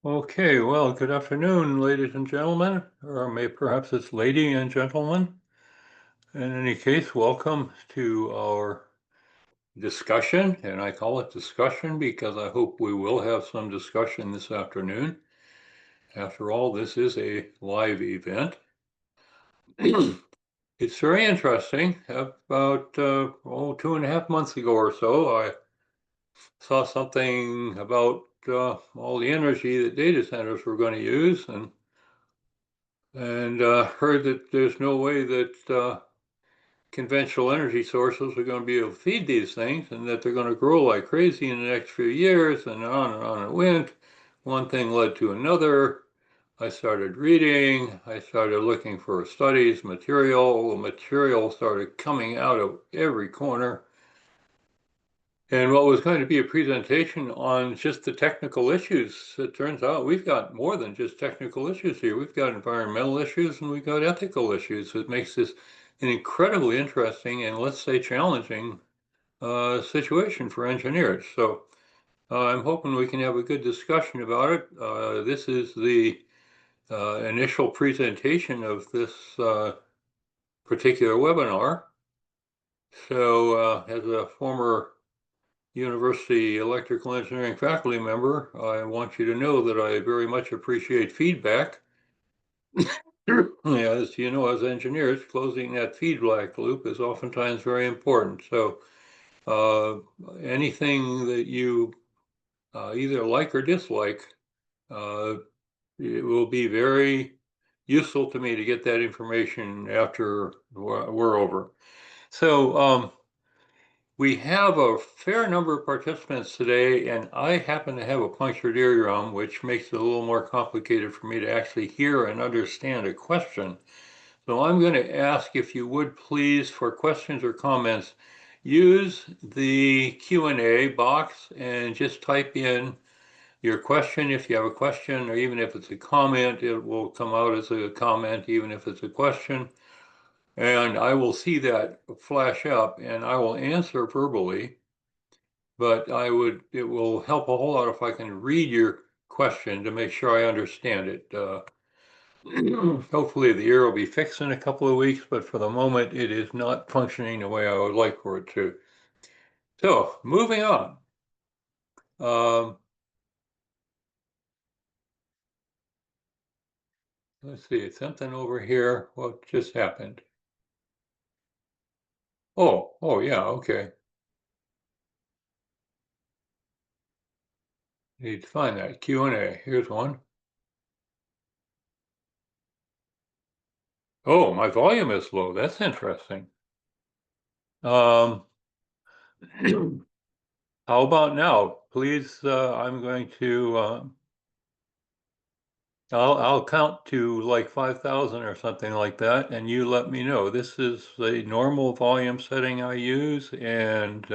Okay, well, good afternoon, ladies and gentlemen, or perhaps it's lady and gentlemen. In any case, welcome to our discussion, and I call it discussion because I hope we will have some discussion this afternoon. After all, this is a live event. It's very interesting. About 2.5 months ago or so, I saw something about all the energy that data centers were going to use, and heard that there's no way that conventional energy sources are going to be able to feed these things, and that they're going to grow like crazy in the next few years, and on it went. One thing led to another. I started reading, I started looking for studies, material started coming out of every corner. And what was going to be a presentation on just the technical issues, it turns out we've got more than just technical issues here. We've got environmental issues and we've got ethical issues. It makes this an incredibly interesting and, let's say, challenging situation for engineers. So I'm hoping we can have a good discussion about it. This is the initial presentation of this particular webinar. So as a former University Electrical Engineering faculty member, I want you to know that I very much appreciate feedback. As you know, as engineers, closing that feedback loop is oftentimes very important. So anything that you either like or dislike, it will be very useful to me to get that information after we're over. So we have a fair number of participants today, and I happen to have a punctured eardrum, which makes it a little more complicated for me to actually hear and understand a question. So I'm going to ask if you would please, for questions or comments, use the Q&A box and just type in your question if you have a question, or even if it's a comment, it will come out as a comment, even if it's a question. And I will see that flash up and I will answer verbally. But it will help a whole lot if I can read your question to make sure I understand it. Hopefully the ear will be fixed in a couple of weeks, but for the moment it is not functioning the way I would like for it to. So moving on. Um, let's see, something over here. What just happened? Oh yeah, okay. Need to find that Q&A. Here's one. Oh, my volume is low. That's interesting. Um, how about now? Please, I'm going to, I'll count to like 5,000 or something like that, and you let me know. This is the normal volume setting I use, and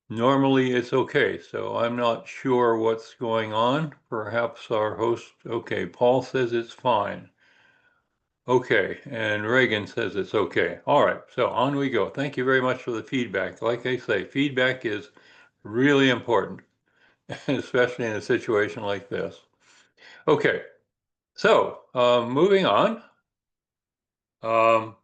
normally it's okay. So I'm not sure what's going on. Perhaps our host, okay, Paul says it's fine. Okay, and Reagan says it's okay. All right, so on we go. Thank you very much for the feedback. Like I say, feedback is really important, especially in a situation like this. Okay, so moving on. Um,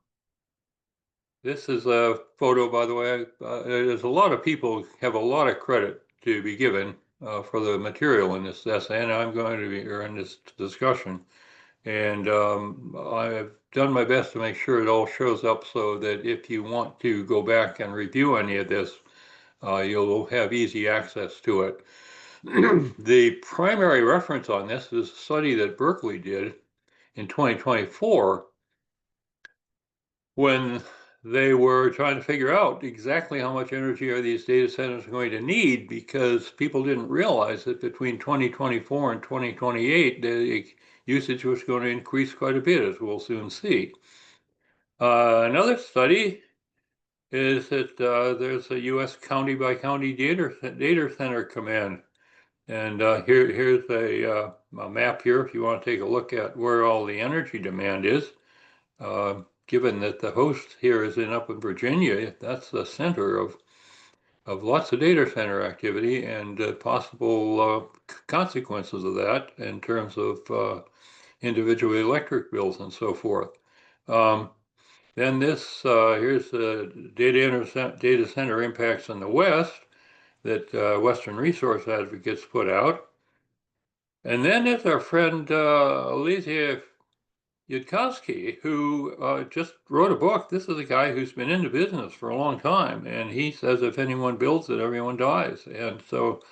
this is a photo, by the way. There's a lot of people have a lot of credit to be given for the material in this essay, and I'm going to be here in this discussion. And I've done my best to make sure it all shows up so that if you want to go back and review any of this, you'll have easy access to it. The primary reference on this is a study that Berkeley did in 2024 when they were trying to figure out exactly how much energy are these data centers going to need, because people didn't realize that between 2024 and 2028, the usage was going to increase quite a bit, as we'll soon see. Another study is that there's a U.S. county by county data center command. And here's a map here if you want to take a look at where all the energy demand is. Given that the host here is up in Virginia, that's the center of of lots of data center activity and possible consequences of that in terms of individual electric bills and so forth. Um, then here's the data center impacts in the West that Western Resource Advocates put out. And then there's our friend Alizia Yudkowsky, who just wrote a book. This is a guy who's been in the business for a long time, and he says if anyone builds it, everyone dies. And so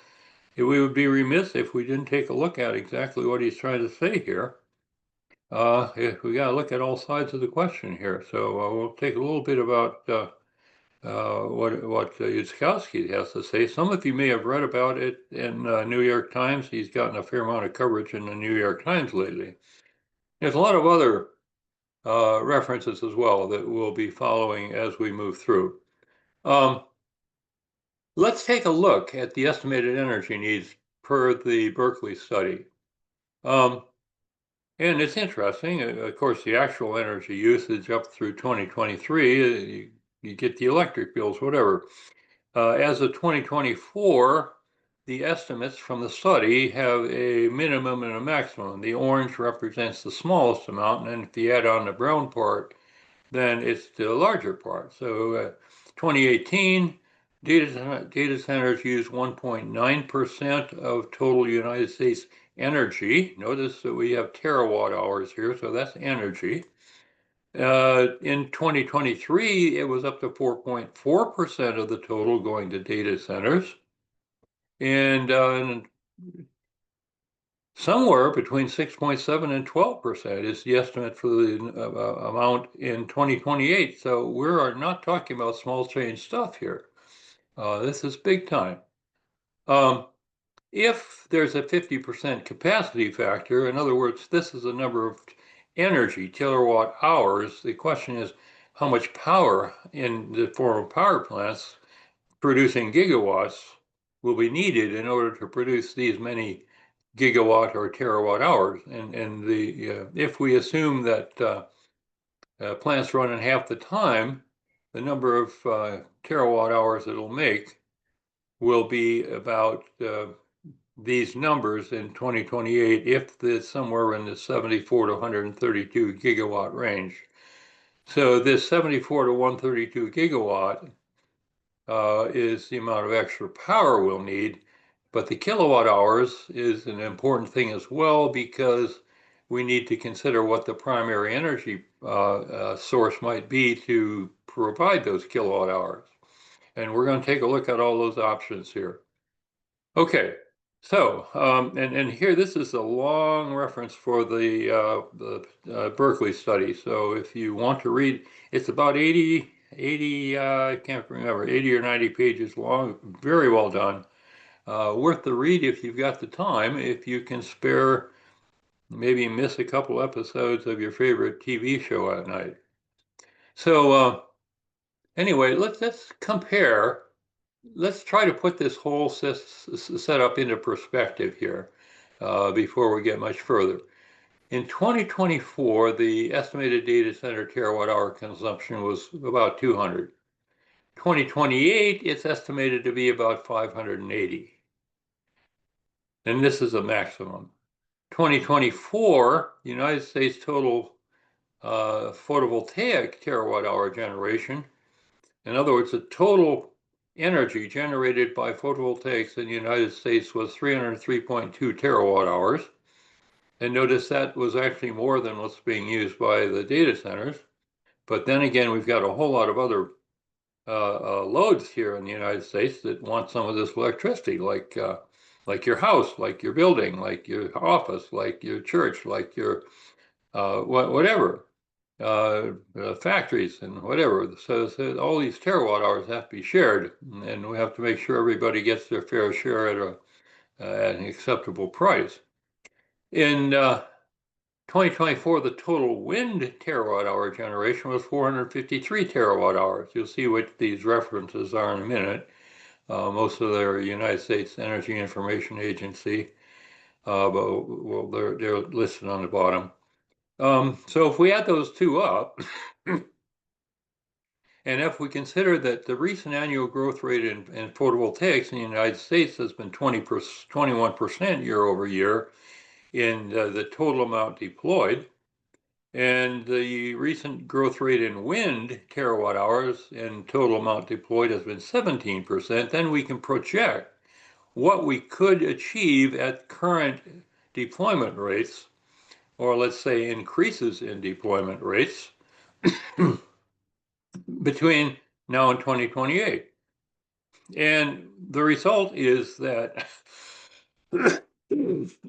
we would be remiss if we didn't take a look at exactly what he's trying to say here. We got to look at all sides of the question here. So we'll take a little bit about what Yudkowsky has to say. Some of you may have read about it in New York Times. He's gotten a fair amount of coverage in the New York Times lately. There's a lot of other references as well that we'll be following as we move through. Let's take a look at the estimated energy needs per the Berkeley study. And it's interesting, of course, the actual energy usage up through 2023, you get the electric bills, whatever. As of 2024, the estimates from the study have a minimum and a maximum. The orange represents the smallest amount, and if you add on the brown part, then it's the larger part. So 2018, data centers use 1.9% of total United States energy. Notice that we have terawatt hours here, so that's energy. In 2023, it was up to 4.4% of the total going to data centers. And somewhere between 6.7 and 12% is the estimate for the amount in 2028. So we're not talking about small change stuff here. This is big time. If there's a 50% capacity factor, in other words, this is the number of energy, kilowatt hours, the question is how much power in the form of power plants producing gigawatts will be needed in order to produce these many gigawatt or terawatt hours. And if we assume that plants run in half the time, the number of terawatt hours it'll make will be about these numbers in 2028 if it's somewhere in the 74 to 132 gigawatt range. So this 74 to 132 gigawatt is the amount of extra power we'll need, but the kilowatt hours is an important thing as well because we need to consider what the primary energy source might be to provide those kilowatt hours. And we're going to take a look at all those options here. Okay, so and here this is a long reference for the Berkeley study. So if you want to read, it's about 80 I can't remember, 80 or 90 pages long. Very well done. Worth the read if you've got the time. If you can spare, maybe miss a couple episodes of your favorite TV show at night. So anyway, let's compare. Let's try to put this whole setup into perspective here before we get much further. In 2024, the estimated data center terawatt hour consumption was about 200. 2028, it's estimated to be about 580. And this is a maximum. 2024, the United States total photovoltaic terawatt hour generation, in other words, the total energy generated by photovoltaics in the United States was 303.2 terawatt hours. And notice that was actually more than what's being used by the data centers. But then again, we've got a whole lot of other loads here in the United States that want some of this electricity, like your house, like your building, like your office, like your church, like your whatever, factories and whatever. So all these terawatt hours have to be shared, and we have to make sure everybody gets their fair share at an acceptable price. In 2024, the total wind terawatt hour generation was 453 terawatt hours. You'll see what these references are in a minute. Most of their United States Energy Information Agency, but well, they're listed on the bottom. So if we add those two up, And if we consider that the recent annual growth rate in photovoltaics in the United States has been 21% year over year in the total amount deployed, and the recent growth rate in wind terawatt hours and total amount deployed has been 17%, then we can project what we could achieve at current deployment rates, or let's say increases in deployment rates between now and 2028. And the result is that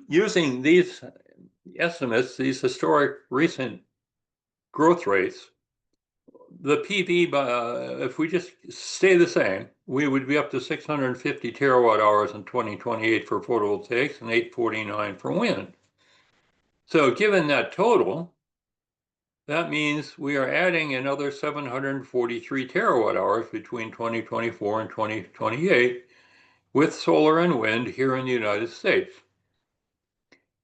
using these estimates, these historic recent growth rates, the PV, if we just stay the same, we would be up to 650 terawatt hours in 2028 for photovoltaics and 849 for wind. So given that total, that means we are adding another 743 terawatt hours between 2024 and 2028 with solar and wind here in the United States.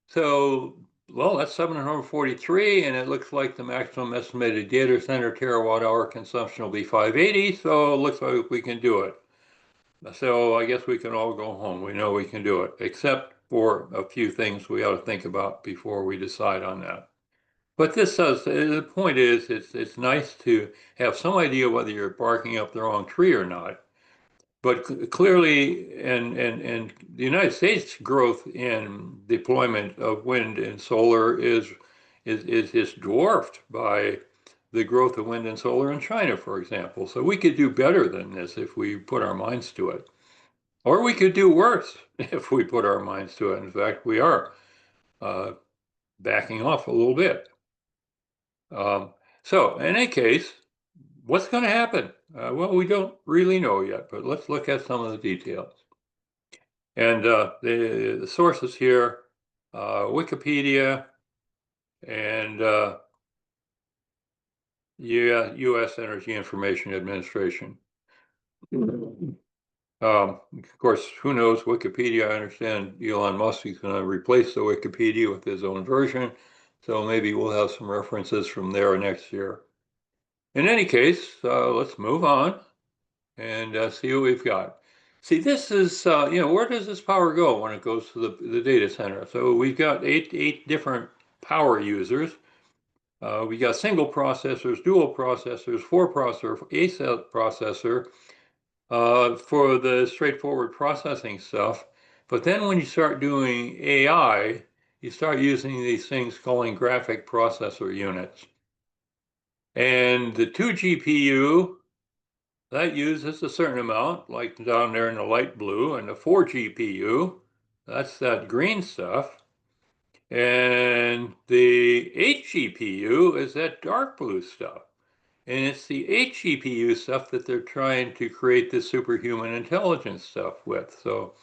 So, well, that's 743, and it looks like the maximum estimated data center terawatt hour consumption will be 580, so it looks like we can do it. So I guess we can all go home. We know we can do it, except for a few things we ought to think about before we decide on that. But this does, the point is, it's nice to have some idea whether you're barking up the wrong tree or not. But clearly, and the United States growth in deployment of wind and solar is dwarfed by the growth of wind and solar in China, for example. So we could do better than this if we put our minds to it. Or we could do worse if we put our minds to it. In fact, we are backing off a little bit. So in any case, what's going to happen? Well, we don't really know yet, but let's look at some of the details. And the sources here, Wikipedia and U.S. Energy Information Administration. Of course, who knows Wikipedia? I understand Elon Musk is going to replace the Wikipedia with his own version, so maybe we'll have some references from there next year. In any case, let's move on and see what we've got. See, this is, where does this power go when it goes to the data center? So we've got eight different power users. We got single processors, dual processors, four processor, eight processor for the straightforward processing stuff. But then when you start doing AI, you start using these things called graphic processor units. And the 2 GPU, that uses a certain amount, like down there in the light blue, and the 4 GPU, that's that green stuff. And the 8 GPU is that dark blue stuff. And it's the 8 GPU stuff that they're trying to create the superhuman intelligence stuff with. So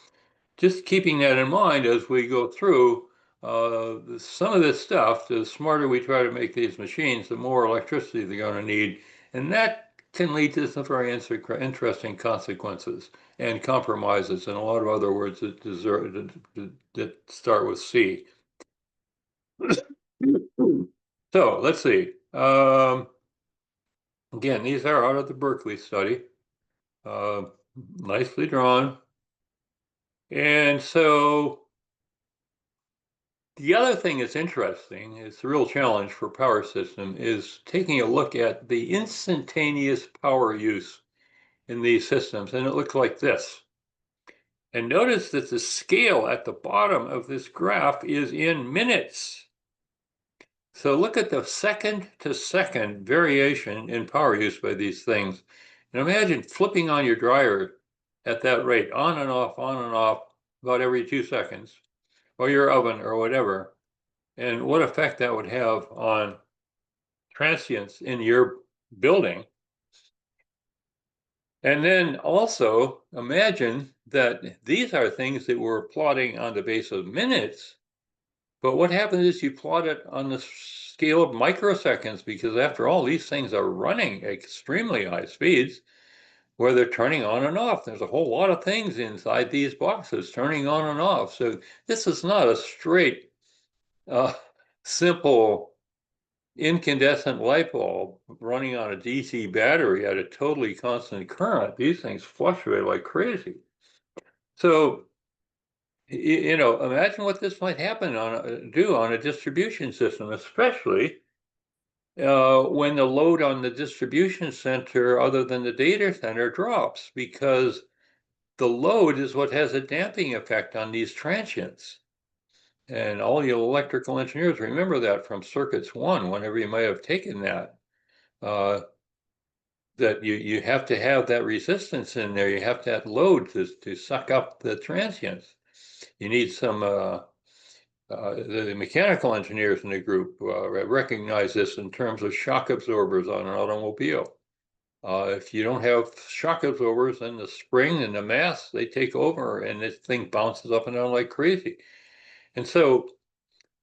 just keeping that in mind as we go through some of this stuff, the smarter we try to make these machines, the more electricity they're going to need. And that can lead to some very interesting consequences and compromises and a lot of other words that start with C. So let's see. Again, these are out of the Berkeley study. Nicely drawn. And so the other thing that's interesting, it's a real challenge for power system, is taking a look at the instantaneous power use in these systems. And it looks like this. And notice that the scale at the bottom of this graph is in minutes. So look at the second to second variation in power use by these things. And imagine flipping on your dryer at that rate, on and off, about every 2 seconds, or your oven or whatever, and what effect that would have on transients in your building. And then also imagine that these are things that we're plotting on the base of minutes, but what happens is you plot it on the scale of microseconds, because after all, these things are running extremely high speeds where they're turning on and off. There's a whole lot of things inside these boxes turning on and off. So this is not a straight, simple incandescent light bulb running on a DC battery at a totally constant current, these things fluctuate like crazy. So, imagine what this might do on a distribution system, especially when the load on the distribution center, other than the data center, drops, because the load is what has a damping effect on these transients. And all you electrical engineers remember that from circuits 1, whenever you may have taken that. That you have to have that resistance in there. You have to have load to suck up the transients. You need some, the mechanical engineers in the group recognize this in terms of shock absorbers on an automobile. If you don't have shock absorbers, then the spring and the mass, they take over and this thing bounces up and down like crazy. And so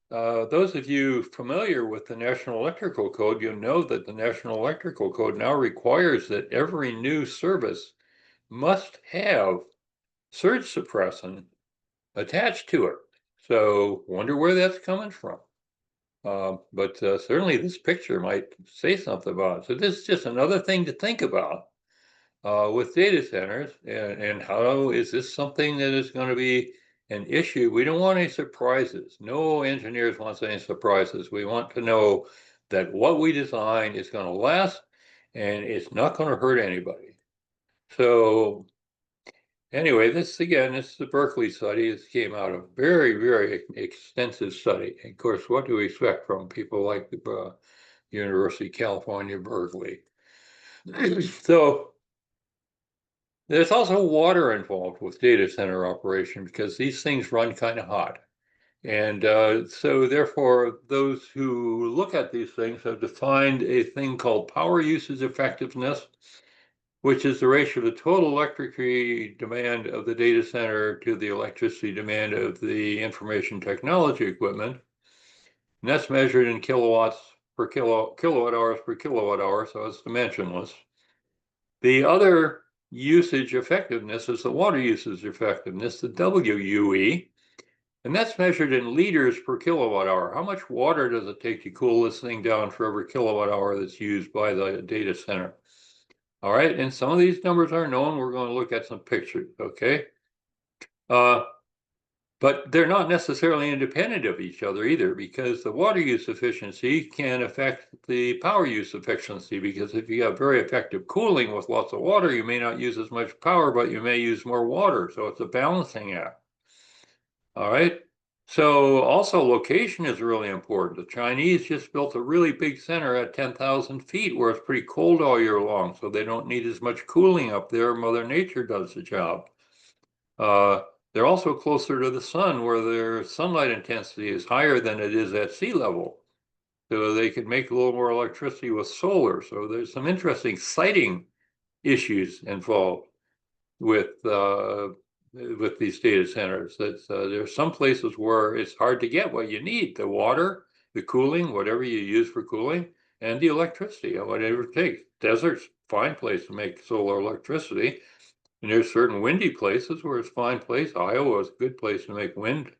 those of you familiar with the National Electrical Code, you'll know that the National Electrical Code now requires that every new service must have surge suppressant attached to it. So wonder where that's coming from. But certainly this picture might say something about it. So this is just another thing to think about with data centers, and how is this something that is going to be an issue? We don't want any surprises. No engineers want any surprises. We want to know that what we design is going to last and it's not going to hurt anybody. So anyway, this is a Berkeley study. This came out of very, very extensive study. And of course, what do we expect from people like the University of California, Berkeley? So there's also water involved with data center operation because these things run kind of hot. And so therefore, those who look at these things have defined a thing called power usage effectiveness, which is the ratio of the total electricity demand of the data center to the electricity demand of the information technology equipment. And that's measured in kilowatts per kilowatt hours per kilowatt hour, so it's dimensionless. The other usage effectiveness is the water usage effectiveness, the WUE, and that's measured in liters per kilowatt hour. How much water does it take to cool this thing down for every kilowatt hour that's used by the data center? All right, and some of these numbers are known. We're going to look at some pictures, okay? But they're not necessarily independent of each other either, because the water use efficiency can affect the power use efficiency, because if you have very effective cooling with lots of water, you may not use as much power, but you may use more water. So it's a balancing act. All right. So also location is really important. The Chinese just built a really big center at 10,000 feet where it's pretty cold all year long. So they don't need as much cooling up there. Mother Nature does the job. They're also closer to the sun, where their sunlight intensity is higher than it is at sea level. So they could make a little more electricity with solar. So there's some interesting siting issues involved with these data centers. There's some places where it's hard to get what you need: the water, the cooling, whatever you use for cooling, and the electricity, whatever it takes. Deserts, fine place to make solar electricity. And there's certain windy places where it's a fine place. Iowa is a good place to make wind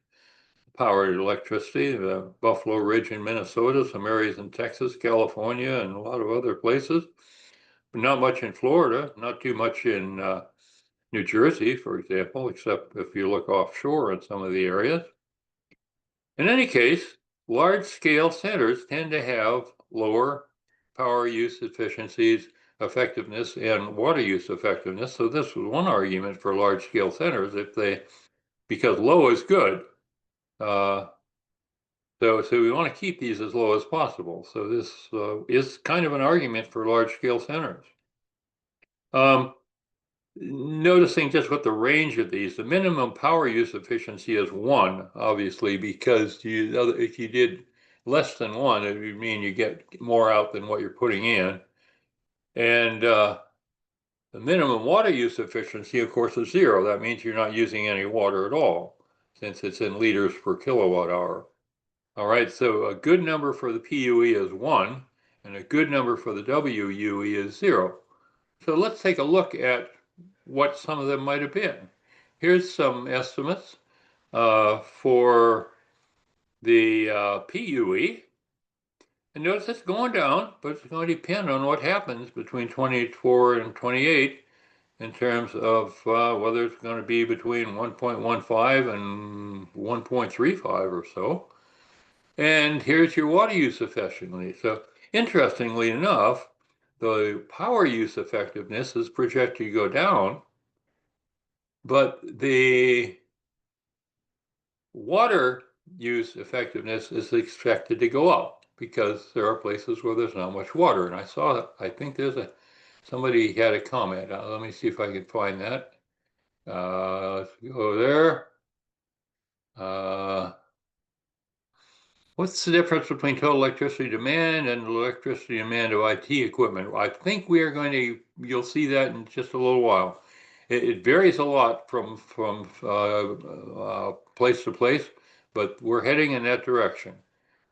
powered electricity. Buffalo Ridge in Minnesota, some areas in Texas, California, and a lot of other places. But not much in Florida, not too much in New Jersey, for example, except if you look offshore in some of the areas. In any case, large scale centers tend to have lower power use efficiencies, effectiveness, and water use effectiveness. So this was one argument for large scale centers, because low is good. So we want to keep these as low as possible. So this is kind of an argument for large scale centers. Noticing just what the range of these, the minimum power use efficiency is 1, obviously, because if you did less than 1, it would mean you get more out than what you're putting in. And the minimum water use efficiency, of course, is 0. That means you're not using any water at all, since it's in liters per kilowatt hour. All right, so a good number for the PUE is 1, and a good number for the WUE is 0. So let's take a look at what some of them might have been. Here's some estimates for the PUE. And notice it's going down, but it's going to depend on what happens between 24 and 28 in terms of whether it's going to be between 1.15 and 1.35 or so. And here's your water use efficiency. So interestingly enough, the power use effectiveness is projected to go down, but the water use effectiveness is expected to go up because there are places where there's not much water. And I think somebody had a comment. Let me see if I can find that. Let's go there. Uh, What's the difference between total electricity demand and electricity demand of IT equipment? I think you'll see that in just a little while. It varies a lot from place to place, but we're heading in that direction.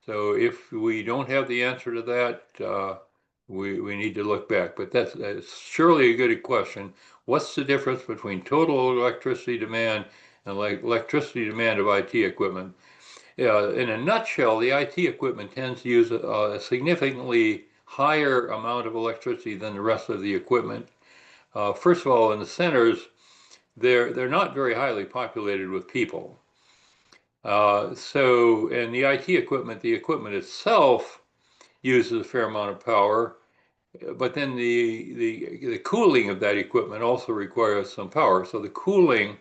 So if we don't have the answer to that, we need to look back. But that's surely a good question. What's the difference between total electricity demand and electricity demand of IT equipment? Yeah, in a nutshell, the IT equipment tends to use a significantly higher amount of electricity than the rest of the equipment. First of all, in the centers, they're not very highly populated with people. And the IT equipment, the equipment itself uses a fair amount of power, but then the cooling of that equipment also requires some power. So the cooling,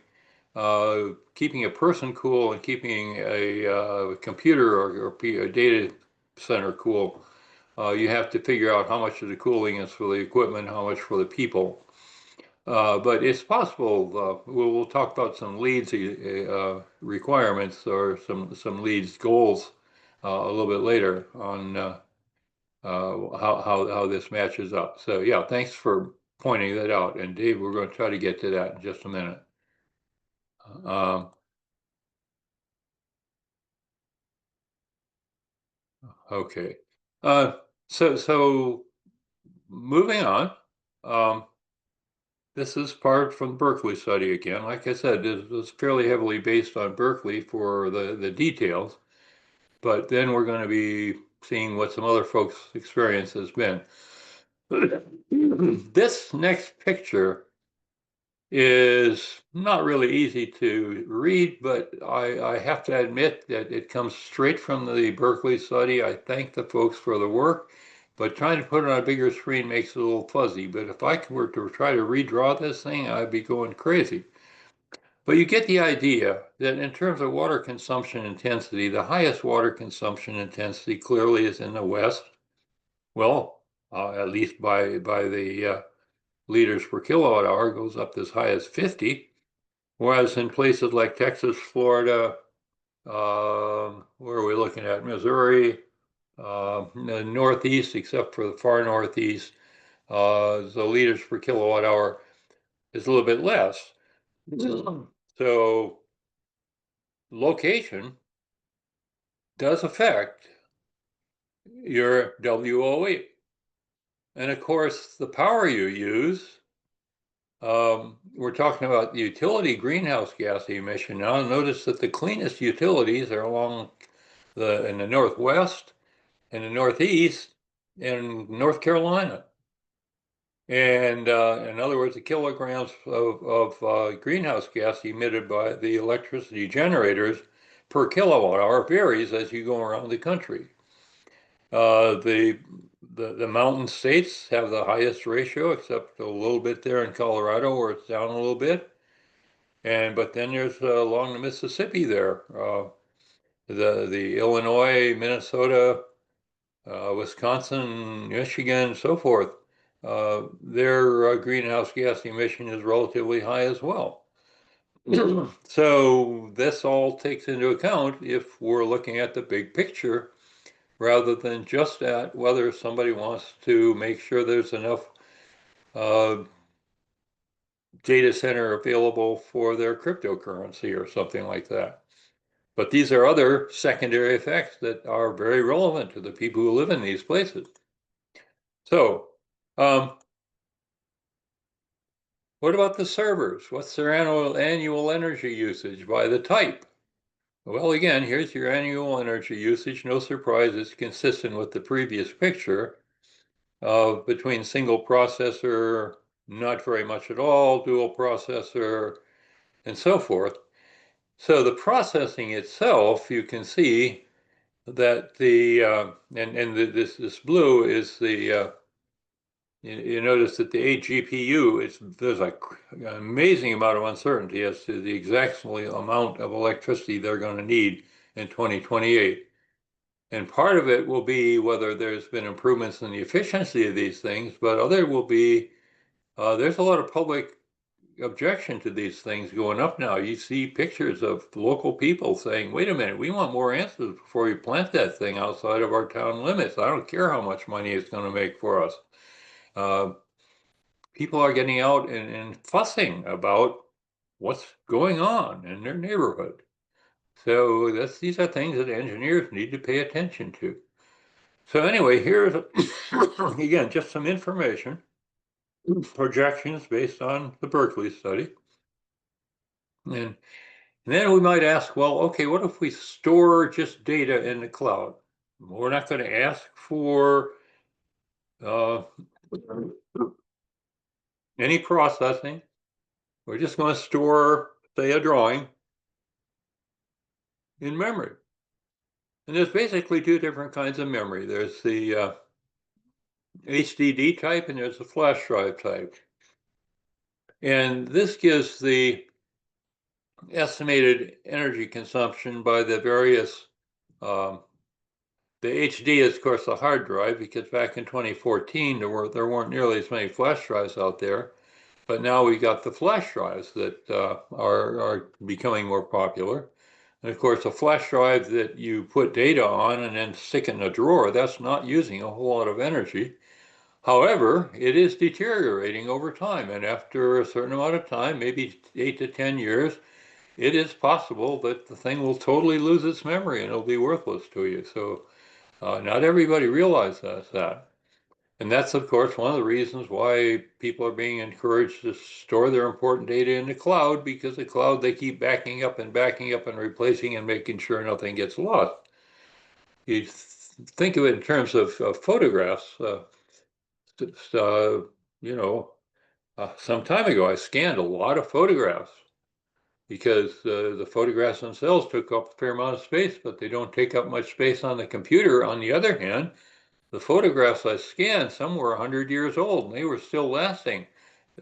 keeping a person cool and keeping a computer or a data center cool, you have to figure out how much of the cooling is for the equipment, how much for the people. But it's possible. We'll talk about some LEEDs requirements or some LEEDs goals a little bit later on how this matches up. So yeah, thanks for pointing that out. And Dave, we're going to try to get to that in just a minute. Um, okay. Uh, so moving on. Um, this is part from the Berkeley study again. Like I said, this was fairly heavily based on Berkeley for the details. But then we're going to be seeing what some other folks' experience has been. This next picture is not really easy to read, but I have to admit that it comes straight from the Berkeley study. I thank the folks for the work, but trying to put it on a bigger screen makes it a little fuzzy. But if I were to try to redraw this thing, I'd be going crazy. But you get the idea that in terms of water consumption intensity, the highest water consumption intensity clearly is in the West. Well, at least by the liters per kilowatt hour goes up as high as 50. Whereas in places like Texas, Florida, where are we looking at? Missouri, the Northeast, except for the far Northeast, the liters per kilowatt hour is a little bit less. So location does affect your WOE. And of course, the power you use, we're talking about the utility greenhouse gas emission now. Notice that the cleanest utilities are in the Northwest, in the Northeast, in North Carolina. And in other words, the kilograms of greenhouse gas emitted by the electricity generators per kilowatt hour varies as you go around the country. The mountain states have the highest ratio, except a little bit there in Colorado where it's down a little bit. But then there's along the Mississippi there, the Illinois, Minnesota, Wisconsin, Michigan, and so forth. Their greenhouse gas emission is relatively high as well. So this all takes into account if we're looking at the big picture rather than just at whether somebody wants to make sure there's enough uh, data center available for their cryptocurrency or something like that. But these are other secondary effects that are very relevant to the people who live in these places. So, what about the servers? What's their annual energy usage by the type? Well, again, here's your annual energy usage. No surprise, it's consistent with the previous picture of between single processor, not very much at all, dual processor, and so forth. So the processing itself, you can see that this blue is you notice that the 8 GPU, there's an amazing amount of uncertainty as to the exact amount of electricity they're going to need in 2028. And part of it will be whether there's been improvements in the efficiency of these things, but other will be there's a lot of public objection to these things going up now. You see pictures of local people saying, wait a minute, we want more answers before we plant that thing outside of our town limits. I don't care how much money it's going to make for us. Uh, People are getting out and fussing about what's going on in their neighborhood. So these are things that engineers need to pay attention to. So anyway, here's again just some information, projections based on the Berkeley study. And then we might ask, well, okay, what if we store just data in the cloud? We're not going to ask for uh, any processing. We're just going to store, say, a drawing in memory. And there's basically two different kinds of memory. There's the HDD type and there's the flash drive type. And this gives the estimated energy consumption by the various, um, the HD is, of course, the hard drive, because back in 2014, there weren't nearly as many flash drives out there. But now we got the flash drives that are becoming more popular. And of course, a flash drive that you put data on and then stick in a drawer, that's not using a whole lot of energy. However, it is deteriorating over time. And after a certain amount of time, maybe 8 to 10 years, it is possible that the thing will totally lose its memory and it'll be worthless to you. So not everybody realizes that. And that's, of course, one of the reasons why people are being encouraged to store their important data in the cloud, because the cloud, they keep backing up and replacing and making sure nothing gets lost. You think of it in terms of photographs. Uh, you know, some time ago, I scanned a lot of photographs because the photographs themselves took up a fair amount of space, but they don't take up much space on the computer. On the other hand, the photographs I scanned, some were 100 years old and they were still lasting.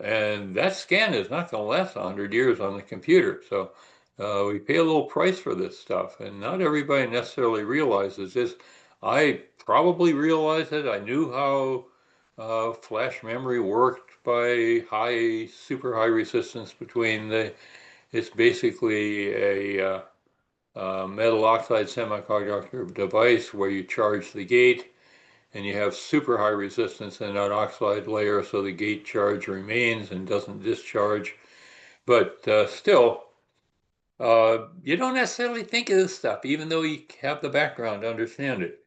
And that scan is not going to last 100 years on the computer. So we pay a little price for this stuff. And not everybody necessarily realizes this. I probably realized it. I knew how flash memory worked by super high resistance between it's basically a metal oxide semiconductor device where you charge the gate and you have super high resistance in that oxide layer, so the gate charge remains and doesn't discharge. But still, you don't necessarily think of this stuff, even though you have the background to understand it.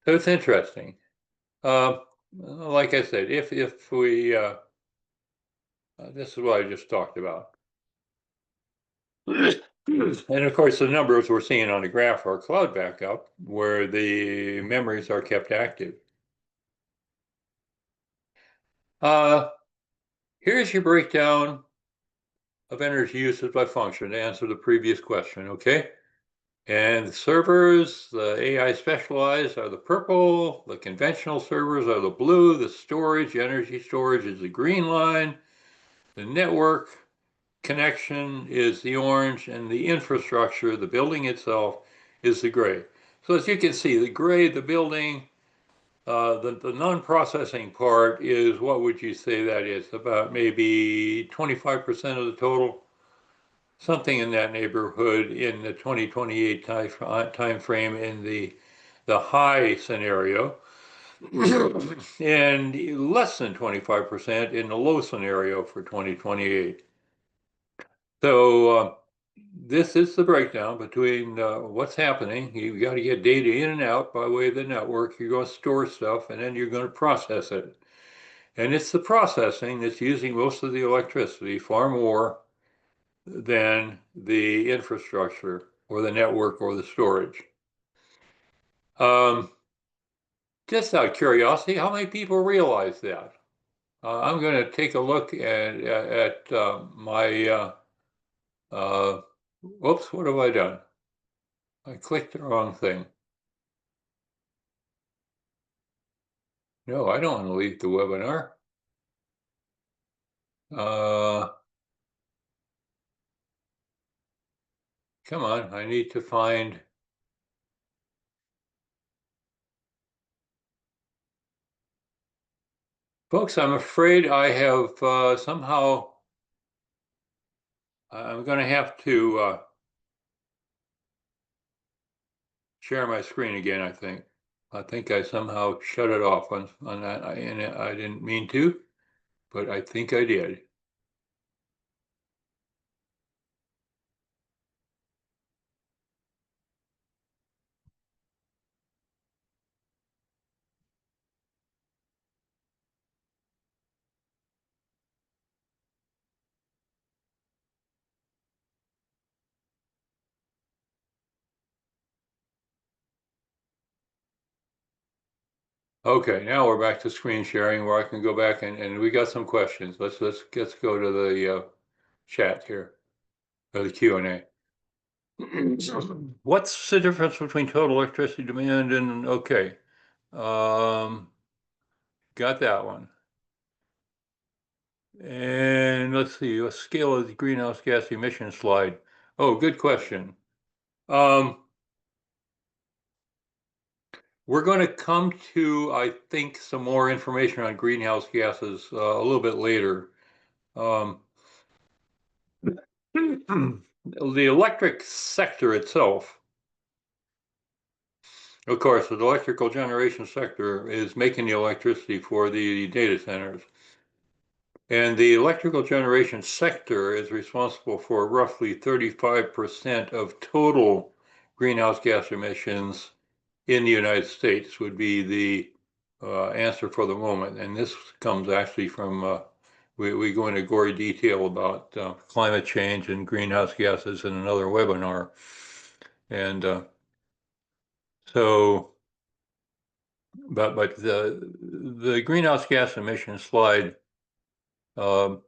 So it's interesting. Like I said, if we, this is what I just talked about. And of course, the numbers we're seeing on the graph are cloud backup, where the memories are kept active. Uh, Here's your breakdown of energy usage by function to answer the previous question, okay? And the servers, the AI specialized are the purple, the conventional servers are the blue, the storage, energy storage is the green line, the network connection is the orange, and the infrastructure, the building itself, is the gray. So as you can see, the gray, the building, the non-processing part is, what would you say that is? About maybe 25% of the total? Something in that neighborhood in the 2028 time frame in the high scenario, and less than 25% in the low scenario for 2028. So this is the breakdown between what's happening. You've got to get data in and out by way of the network. You're going to store stuff, and then you're going to process it. And it's the processing that's using most of the electricity, far more than the infrastructure or the network or the storage. Just out of curiosity, how many people realize that? I'm going to take a look at my, whoops, what have I done? I clicked the wrong thing. No, I don't want to leave the webinar. Come on, I need to find. Folks, I'm afraid I have somehow, I'm going to have to share my screen again, I think. I think I somehow shut it off on that, and I didn't mean to, but I think I did. Okay, now we're back to screen sharing where I can go back and we got some questions. Let's go to the chat here, or the Q&A. What's the difference between total electricity demand and okay? Got that one. And let's see, a scale of the greenhouse gas emission slide. Oh, good question. We're going to come to, I think, some more information on greenhouse gases a little bit later. The electric sector itself, of course, the electrical generation sector is making the electricity for the data centers. And the electrical generation sector is responsible for roughly 35% of total greenhouse gas emissions in the United States would be the answer for the moment. And this comes actually from, we go into gory detail about climate change and greenhouse gases in another webinar. And so, but the greenhouse gas emission slide, it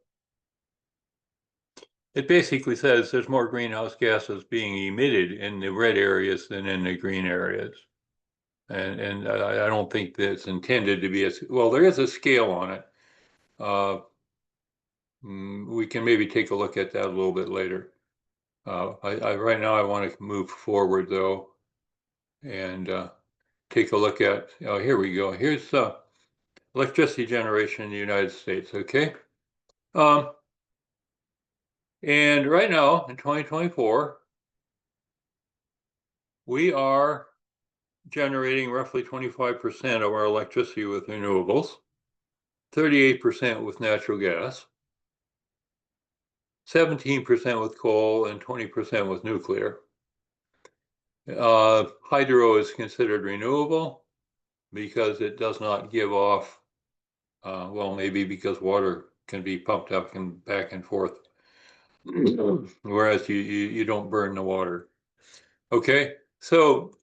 basically says there's more greenhouse gases being emitted in the red areas than in the green areas. And I don't think that it's intended to be well, there is a scale on it. We can maybe take a look at that a little bit later. Right now I want to move forward though and take a look at, here we go. Here's electricity generation in the United States, okay? And right now in 2024, we are generating roughly 25% of our electricity with renewables, 38% with natural gas, 17% with coal, and 20% with nuclear. Hydro is considered renewable because it does not give off, well, maybe because water can be pumped up and back and forth, whereas you don't burn the water. Okay, so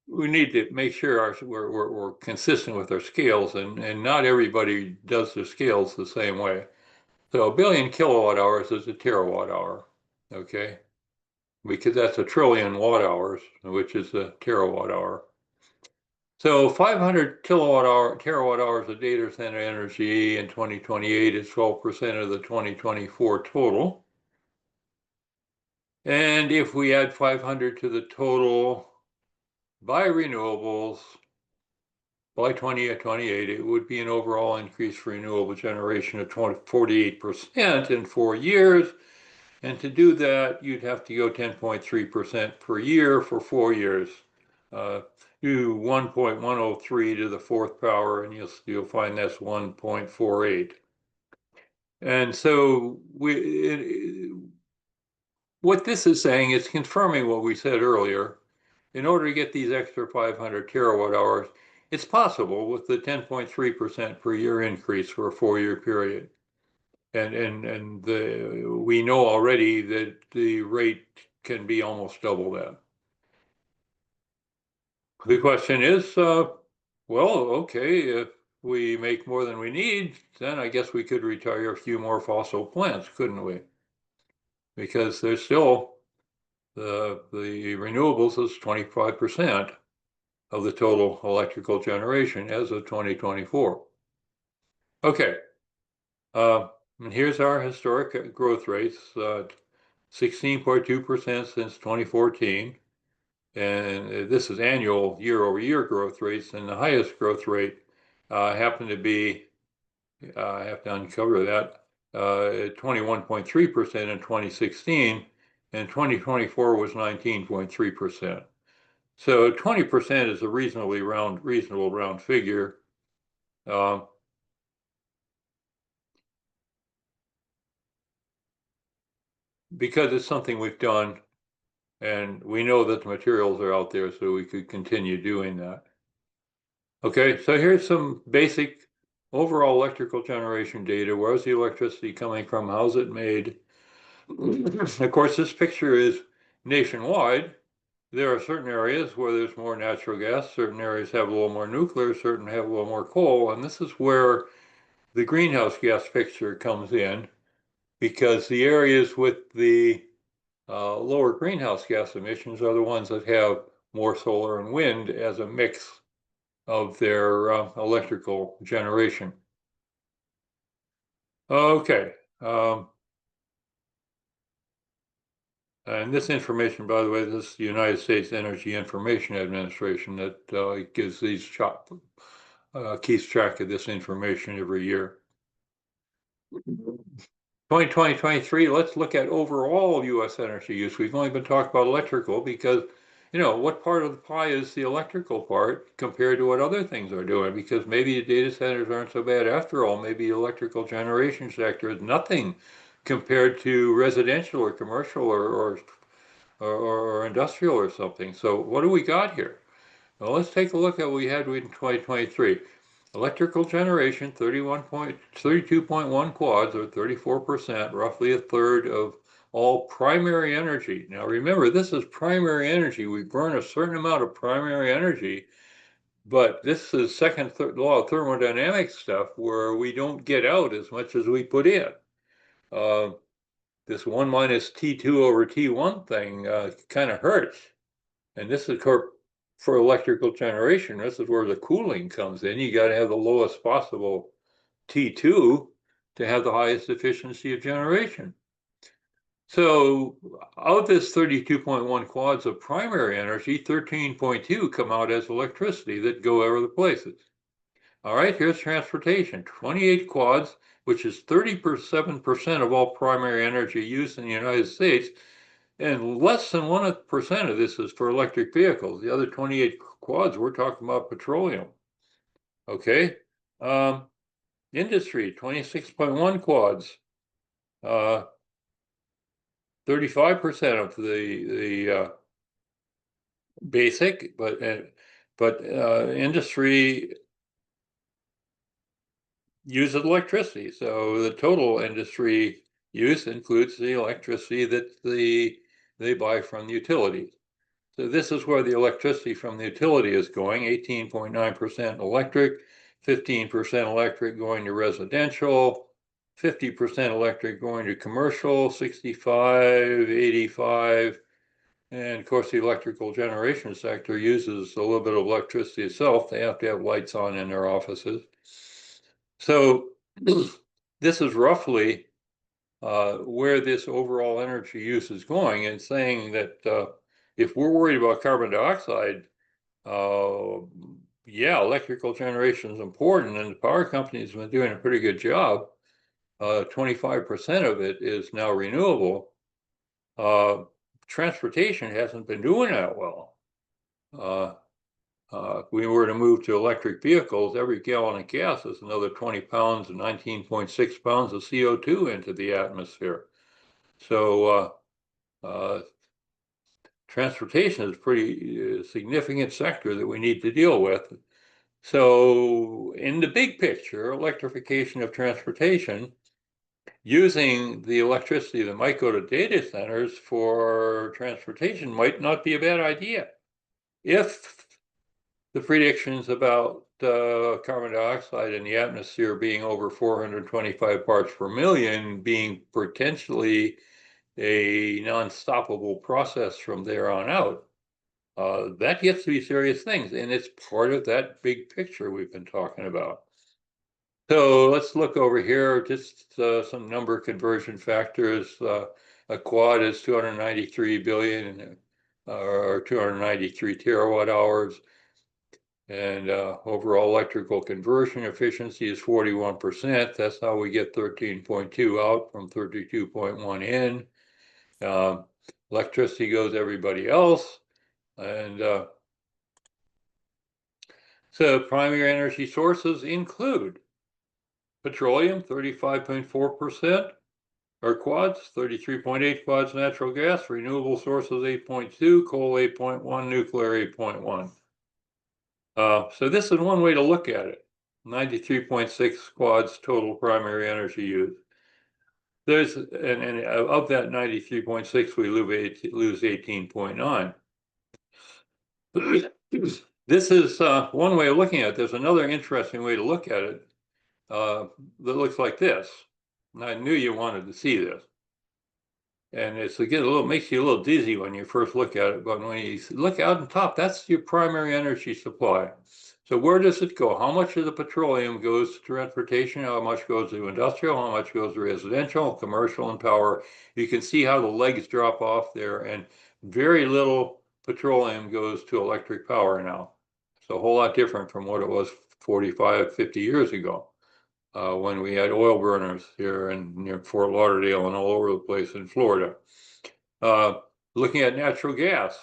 we need to make sure we're consistent with our scales, and not everybody does their scales the same way. So 1 billion kilowatt hours is a terawatt hour, okay? Because that's 1 trillion watt hours, which is a terawatt hour. So 500 terawatt hours of data center energy in 2028 is 12% of the 2024 total. And if we add 500 to the total by renewables by 2028, it would be an overall increase for renewable generation of 48% in 4 years. And to do that, you'd have to go 10.3% per year for 4 years. Do 1.103 to the fourth power, and you'll find that's 1.48. And so what this is saying is confirming what we said earlier. In order to get these extra 500 terawatt hours, it's possible with the 10.3% per year increase for a 4-year period. and we know already that the rate can be almost double that. The question is, well, okay, if we make more than we need, then I guess we could retire a few more fossil plants, couldn't we? Because there's still the renewables is 25% of the total electrical generation as of 2024. Okay, and here's our historic growth rates, 16.2% since 2014. And this is annual year-over-year growth rates, and the highest growth rate happened to be, I have to uncover that, 21.3% in 2016, and 2024 was 19.3%. So 20% is a reasonable round figure. Because it's something we've done, and we know that the materials are out there, so we could continue doing that. Okay, so here's some basic overall electrical generation data. Where's the electricity coming from? How's it made? Of course, this picture is nationwide. There are certain areas where there's more natural gas, certain areas have a little more nuclear, certain have a little more coal, and this is where the greenhouse gas picture comes in, because the areas with the lower greenhouse gas emissions are the ones that have more solar and wind as a mix of their electrical generation. Okay. And this information, by the way, this is the United States Energy Information Administration that gives these keeps track of this information every year. 2023, let's look at overall U.S. energy use. We've only been talking about electrical because, what part of the pie is the electrical part compared to what other things are doing? Because maybe the data centers aren't so bad after all. Maybe the electrical generation sector is nothing compared to residential or commercial or industrial or something. So what do we got here? Well, let's take a look at what we had in 2023. Electrical generation, 32.1 quads, or 34%, roughly a third of all primary energy. Now remember, this is primary energy. We burn a certain amount of primary energy, but this is second law of thermodynamics stuff where we don't get out as much as we put in. This 1 minus T2 over T1 thing kind of hurts. And this is for electrical generation. This is where the cooling comes in. You got to have the lowest possible T2 to have the highest efficiency of generation. So of this 32.1 quads of primary energy, 13.2 come out as electricity that go other places. All right, here's transportation, 28 quads, which is 37% of all primary energy used in the United States. And less than 1% of this is for electric vehicles. The other 28 quads, we're talking about petroleum. Okay. Industry, 26.1 quads. 35% of the basic, but industry uses electricity. So the total industry use includes the electricity that they buy from the utilities. So this is where the electricity from the utility is going, 18.9% electric, 15% electric going to residential, 50% electric going to commercial, 65, 85, and of course the electrical generation sector uses a little bit of electricity itself. They have to have lights on in their offices. So this is roughly where this overall energy use is going, and saying that if we're worried about carbon dioxide, yeah, electrical generation is important, and the power companies have been doing a pretty good job. 25% of it is now renewable. Transportation hasn't been doing that well. If we were to move to electric vehicles, every gallon of gas is another 20 pounds and 19.6 pounds of CO2 into the atmosphere. So transportation is a pretty significant sector that we need to deal with. So in the big picture, electrification of transportation using the electricity that might go to data centers for transportation might not be a bad idea. If the predictions about carbon dioxide in the atmosphere being over 425 parts per million being potentially a non-stoppable process from there on out, that gets to be serious things, and it's part of that big picture we've been talking about. So let's look over here, just some number conversion factors. A quad is 293 billion or 293 terawatt hours. And overall electrical conversion efficiency is 41%. That's how we get 13.2 out from 32.1 in. Electricity goes to everybody else. And so primary energy sources include petroleum, 35.4%, or quads, 33.8 quads natural gas, renewable sources 8.2, coal 8.1, nuclear 8.1. So this is one way to look at it. 93.6 quads total primary energy use. There's and of that 93.6, we lose 18.9. This is one way of looking at it. There's another interesting way to look at it that looks like this. And I knew you wanted to see this. And it's again makes you a little dizzy when you first look at it, but when you look out on top, that's your primary energy supply. So where does it go? How much of the petroleum goes to transportation? How much goes to industrial? How much goes to residential, commercial, and power? You can see how the legs drop off there, and very little petroleum goes to electric power now. It's a whole lot different from what it was 45, 50 years ago. When we had oil burners here and near Fort Lauderdale and all over the place in Florida. Looking at natural gas,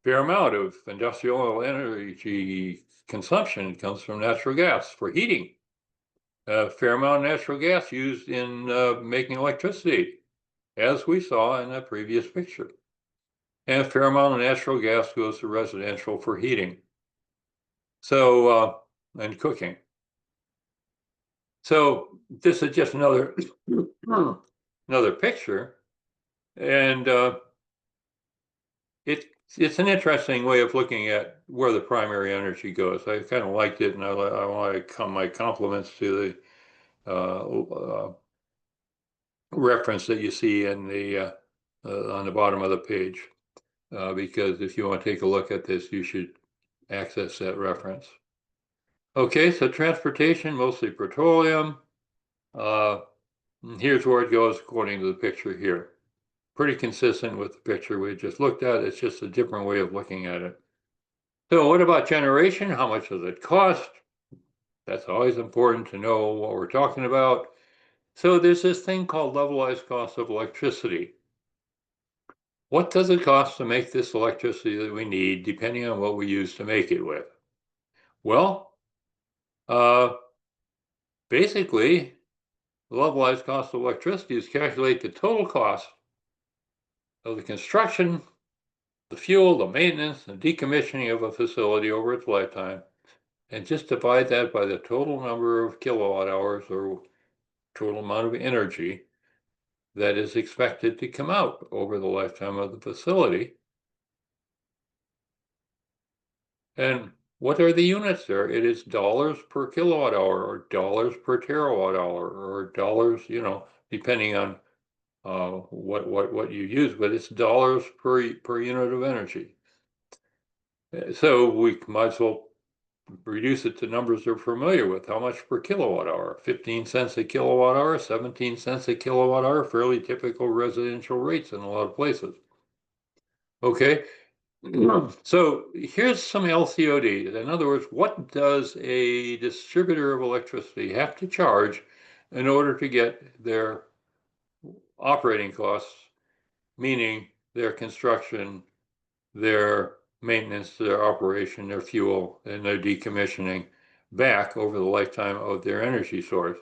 fair amount of industrial energy consumption comes from natural gas for heating. A fair amount of natural gas used in making electricity, as we saw in the previous picture. And a fair amount of natural gas goes to residential for heating. So, and cooking. So this is just another picture, and it's an interesting way of looking at where the primary energy goes. I kind of liked it, and I want to my compliments to the reference that you see in the on the bottom of the page, because if you want to take a look at this, you should access that reference. Okay, so transportation, mostly petroleum. Here's where it goes according to the picture here. Pretty consistent with the picture we just looked at. It's just a different way of looking at it. So what about generation? How much does it cost? That's always important to know what we're talking about. So there's this thing called levelized cost of electricity. What does it cost to make this electricity that we need, depending on what we use to make it with? Well, basically, the levelized cost of electricity is calculate the total cost of the construction, the fuel, the maintenance, and decommissioning of a facility over its lifetime, and just divide that by the total number of kilowatt hours or total amount of energy that is expected to come out over the lifetime of the facility. And what are the units there? It is dollars per kilowatt hour or dollars per terawatt hour or dollars, depending on what you use, but it's dollars per unit of energy. So we might as well reduce it to numbers they're familiar with. How much per kilowatt hour? 15 cents a kilowatt hour, 17 cents a kilowatt hour, fairly typical residential rates in a lot of places. Okay, so here's some LCOD. In other words, what does a distributor of electricity have to charge in order to get their operating costs, meaning their construction, their maintenance, their operation, their fuel, and their decommissioning back over the lifetime of their energy source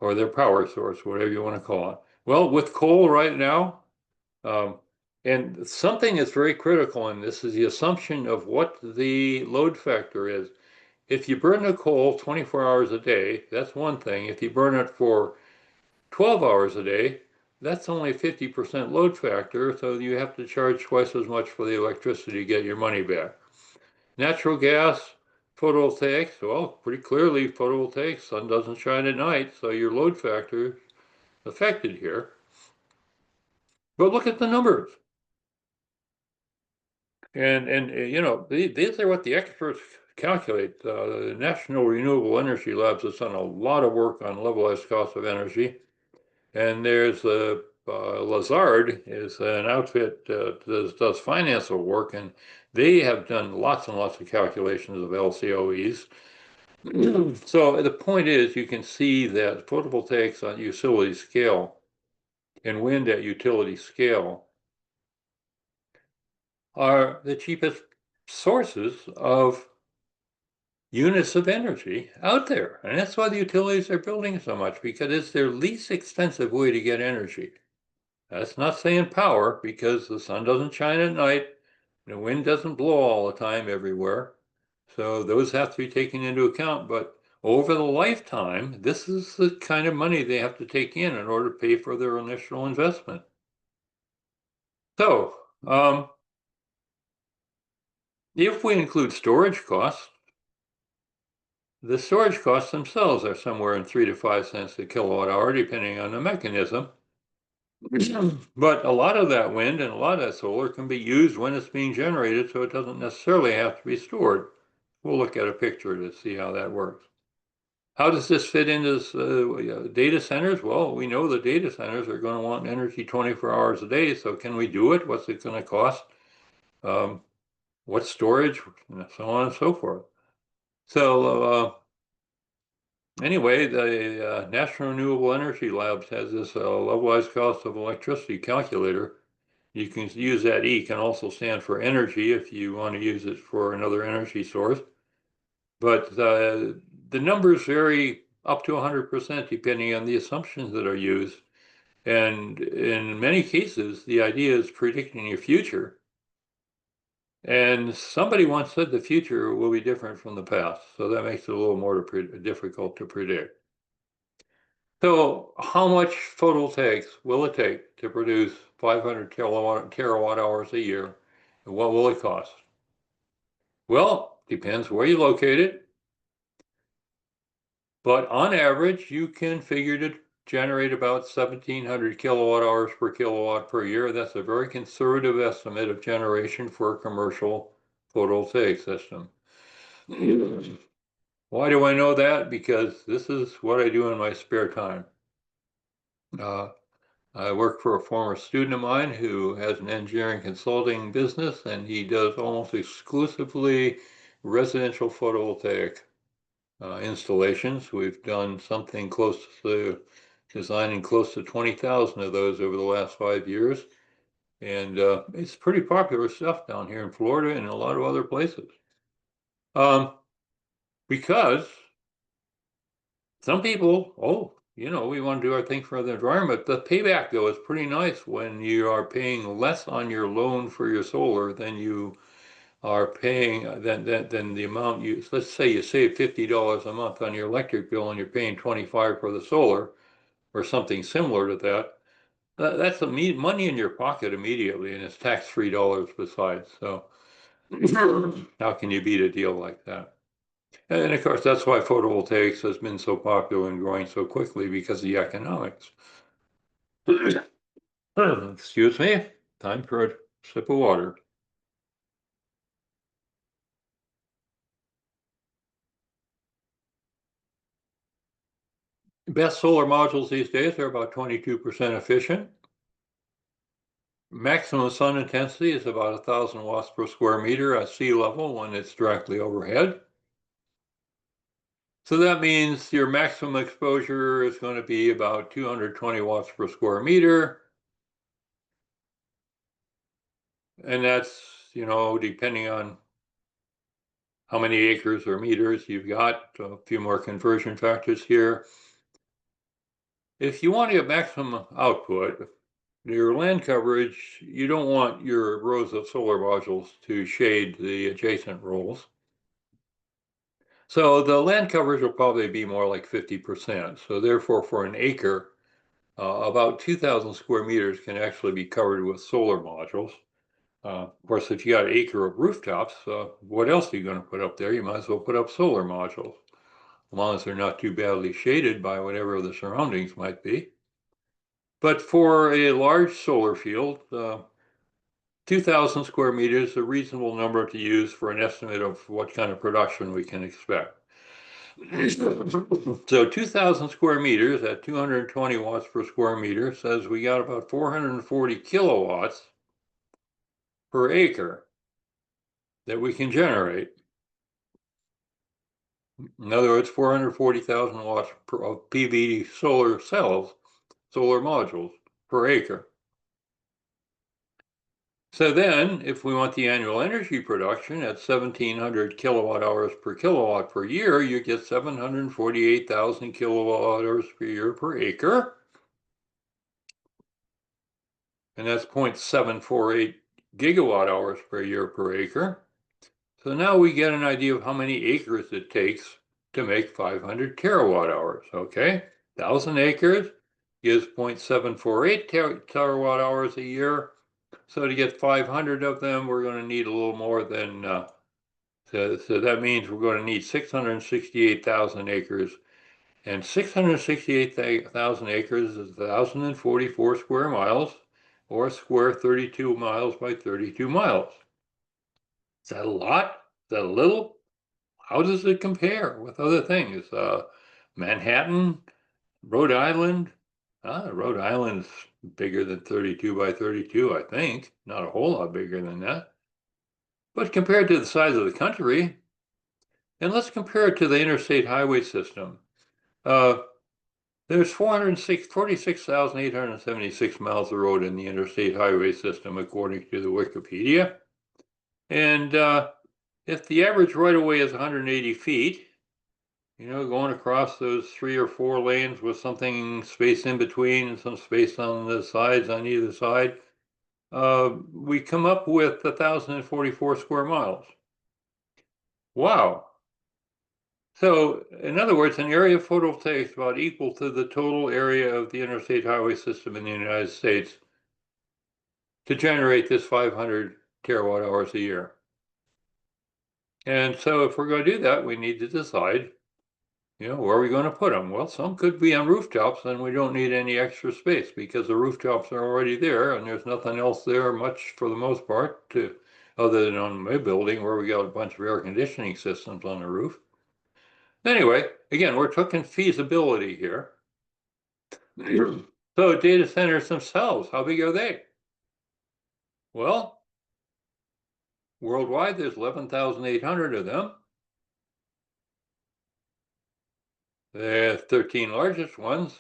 or their power source, whatever you want to call it. Well, with coal right now, and something that's very critical in this is the assumption of what the load factor is. if you burn the coal 24 hours a day, that's one thing. If you burn it for 12 hours a day, that's only 50% load factor, so you have to charge twice as much for the electricity to get your money back. Natural gas, photovoltaics, well, pretty clearly photovoltaics, sun doesn't shine at night, so your load factor is affected here. But look at the numbers. And you know, these are what the experts calculate. The National Renewable Energy Labs has done a lot of work on levelized cost of energy. And there's Lazard is an outfit that does financial work, and they have done lots and lots of calculations of LCOEs. So the point is, you can see that photovoltaics on utility scale and wind at utility scale are the cheapest sources of units of energy out there. And that's why the utilities are building so much, because it's their least expensive way to get energy. That's not saying power, because the sun doesn't shine at night, the wind doesn't blow all the time everywhere. So those have to be taken into account. But over the lifetime, this is the kind of money they have to take in order to pay for their initial investment. So if we include storage costs, the storage costs themselves are somewhere in 3 to 5 cents a kilowatt hour, depending on the mechanism. But a lot of that wind and a lot of that solar can be used when it's being generated, so it doesn't necessarily have to be stored. We'll look at a picture to see how that works. How does this fit into data centers? Well, we know the data centers are going to want energy 24 hours a day, so can we do it? What's it going to cost? What storage? And so on and so forth. So anyway, the National Renewable Energy Labs has this levelized cost of electricity calculator. You can use that E, can also stand for energy if you want to use it for another energy source. But the numbers vary up to 100% depending on the assumptions that are used. And in many cases, the idea is predicting your future. And somebody once said the future will be different from the past. So that makes it a little more difficult to predict. So how much photovoltaics will it take to produce 500 terawatt hours a year? And what will it cost? Well, depends where you locate it. But on average, you can figure to generate about 1,700 kilowatt hours per kilowatt per year. That's a very conservative estimate of generation for a commercial photovoltaic system. Why do I know that? Because this is what I do in my spare time. I work for a former student of mine who has an engineering consulting business, and he does almost exclusively residential photovoltaic installations. We've done something close to designing close to 20,000 of those over the last 5 years. And it's pretty popular stuff down here in Florida and a lot of other places. Because some people, we want to do our thing for the environment. The payback, though, is pretty nice when you are paying less on your loan for your solar than you are paying than the amount you, let's say you save $50 a month on your electric bill and you're paying 25 for the solar or something similar to that. That's money in your pocket immediately, and it's tax-free dollars besides. So how can you beat a deal like that? And of course, that's why photovoltaics has been so popular and growing so quickly, because of the economics. Excuse me, time for a sip of water. Best solar modules these days are about 22% efficient. Maximum sun intensity is about 1,000 watts per square meter at sea level when it's directly overhead. So that means your maximum exposure is going to be about 220 watts per square meter. And that's, depending on how many acres or meters you've got, a few more conversion factors here. If you want to get maximum output, your land coverage, you don't want your rows of solar modules to shade the adjacent rows. So the land coverage will probably be more like 50%. So therefore, for an acre, about 2,000 square meters can actually be covered with solar modules. Of course, if you got an acre of rooftops, what else are you going to put up there? You might as well put up solar modules, as long as they're not too badly shaded by whatever the surroundings might be. But for a large solar field, 2,000 square meters is a reasonable number to use for an estimate of what kind of production we can expect. So 2,000 square meters at 220 watts per square meter says we got about 440 kilowatts per acre that we can generate. In other words, 440,000 watts of PV solar cells, solar modules per acre. So then, if we want the annual energy production at 1,700 kilowatt hours per kilowatt per year, you get 748,000 kilowatt hours per year per acre. And that's 0.748 gigawatt hours per year per acre. So now we get an idea of how many acres it takes to make 500 terawatt hours, okay? 1,000 acres gives 0.748 terawatt hours a year. So to get 500 of them, we're going to need a little more than, so that means we're going to need 668,000 acres. And 668,000 acres is 1,044 square miles, or square 32 miles by 32 miles. Is that a lot? Is that a little? How does it compare with other things? Manhattan, Rhode Island. Rhode Island's bigger than 32 by 32, I think. Not a whole lot bigger than that. But compared to the size of the country, and let's compare it to the interstate highway system. There's 46,876 miles of road in the interstate highway system, according to the Wikipedia. And if the average right-of-way is 180 feet, going across those 3 or 4 lanes with something spaced in between and some space on the sides on either side, we come up with 1,044 square miles. Wow. So, in other words, an area of photovoltaics about equal to the total area of the interstate highway system in the United States to generate this 500 terawatt hours a year. And so if we're going to do that, we need to decide, where are we going to put them? Well, some could be on rooftops, and we don't need any extra space because the rooftops are already there, and there's nothing else there much for the most part, other than on my building where we got a bunch of air conditioning systems on the roof. Anyway, again, we're talking feasibility here. So data centers themselves, how big are they? Well, worldwide, there's 11,800 of them. The 13 largest ones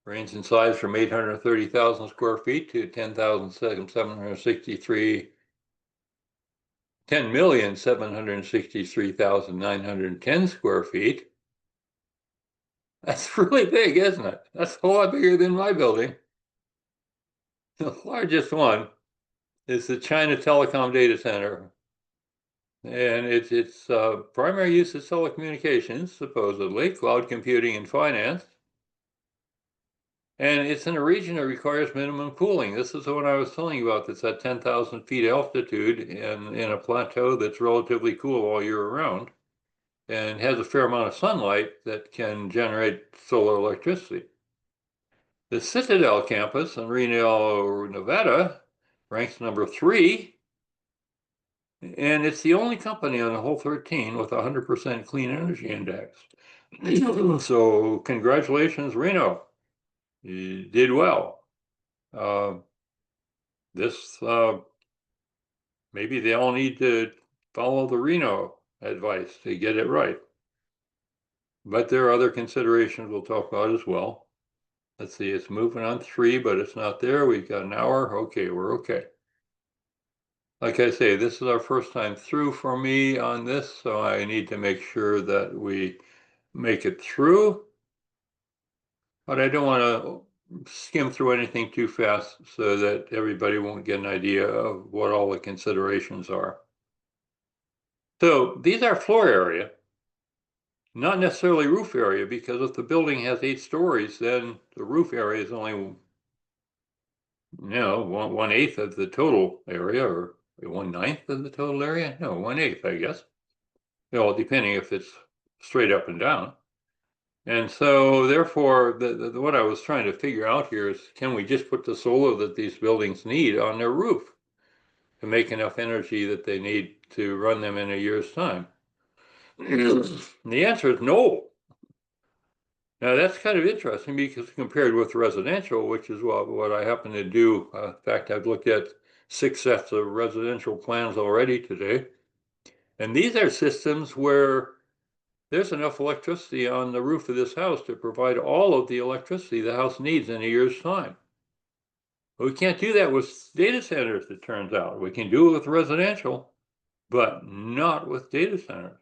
range in size from 830,000 square feet to 10,763,910 square feet. That's really big, isn't it? That's a whole lot bigger than my building. The largest one is the China Telecom Data Center. And its primary use is telecommunications, supposedly, cloud computing and finance. And it's in a region that requires minimum cooling. This is what I was telling you about that's at 10,000 feet altitude in a plateau that's relatively cool all year round and has a fair amount of sunlight that can generate solar electricity. The Citadel campus in Reno, Nevada ranks number 3, and it's the only company on the whole 13 with 100% clean energy index. So congratulations, Reno. You did well. Maybe they all need to follow the Reno advice to get it right. But there are other considerations we'll talk about as well. Let's see, it's moving on 3, but it's not there. We've got an hour. Okay, we're okay. Like I say, this is our first time through for me on this, so I need to make sure that we make it through. But I don't want to skim through anything too fast so that everybody won't get an idea of what all the considerations are. So these are floor area. Not necessarily roof area, because if the building has 8 stories, then the roof area is only, one-eighth of the total area, or 1/9 of the total area. No, 1/8, I guess. Depending if it's straight up and down. And so therefore, what I was trying to figure out here is, can we just put the solar that these buildings need on their roof to make enough energy that they need to run them in a year's time? The answer is no. Now that's kind of interesting, because compared with residential, which is what I happen to do. In fact, I've looked at 6 sets of residential plans already today. And these are systems where there's enough electricity on the roof of this house to provide all of the electricity the house needs in a year's time. But we can't do that with data centers, it turns out. We can do it with residential, but not with data centers.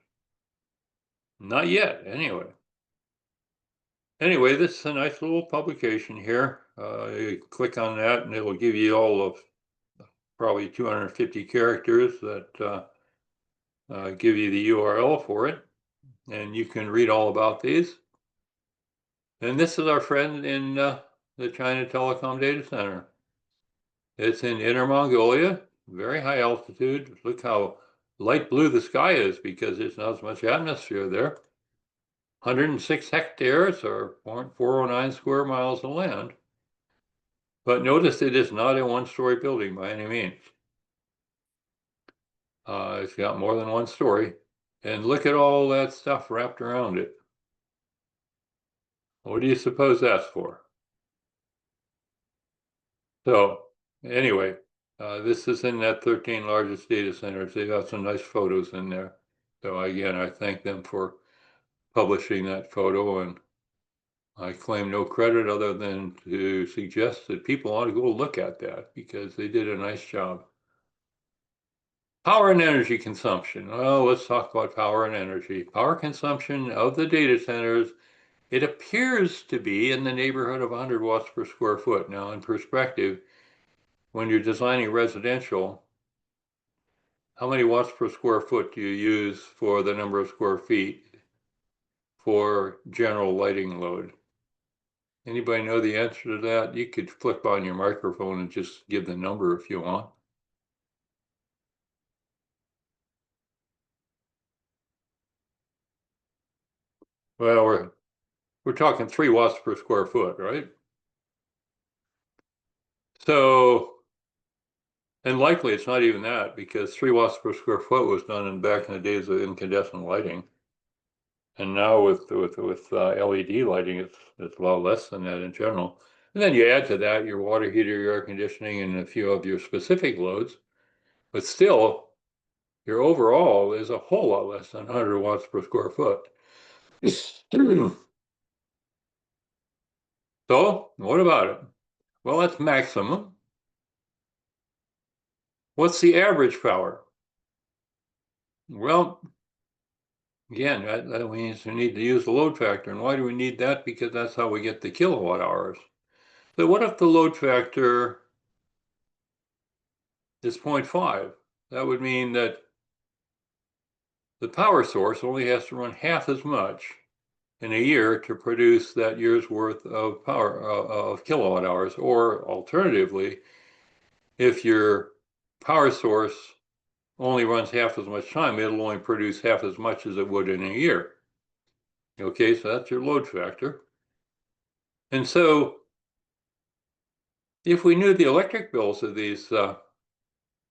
Not yet, anyway. Anyway, this is a nice little publication here. You click on that and it'll give you all of probably 250 characters that give you the URL for it. And you can read all about these. And this is our friend in the China Telecom Data Center. It's in Inner Mongolia, very high altitude. Look how light blue the sky is, because there's not as much atmosphere there. 106 hectares, or 0.409 square miles of land. But notice it is not a one-story building by any means. It's got more than one story. And look at all that stuff wrapped around it. What do you suppose that's for? So anyway, this is in that 13 largest data centers. They got some nice photos in there. So again, I thank them for publishing that photo, and I claim no credit other than to suggest that people ought to go look at that, because they did a nice job. Power and energy consumption. Well, let's talk about power and energy. Power consumption of the data centers, it appears to be in the neighborhood of 100 watts per square foot. Now, in perspective, when you're designing residential, how many watts per square foot do you use for the number of square feet for general lighting load? Anybody know the answer to that? You could flip on your microphone and just give the number if you want. Well, we're talking 3 watts per square foot, right? So, and likely it's not even that, because 3 watts per square foot was done back in the days of incandescent lighting. And now with LED lighting, it's a lot less than that in general. And then you add to that your water heater, your air conditioning, and a few of your specific loads. But still, your overall is a whole lot less than 100 watts per square foot. So what about it? Well, that's maximum. What's the average power? Well, again, that means we need to use the load factor. And why do we need that? Because that's how we get the kilowatt hours. But what if the load factor is 0.5? That would mean that the power source only has to run half as much in a year to produce that year's worth of power of kilowatt hours. Or alternatively, if your power source only runs half as much time, it'll only produce half as much as it would in a year. Okay, so that's your load factor. And so if we knew the electric bills of these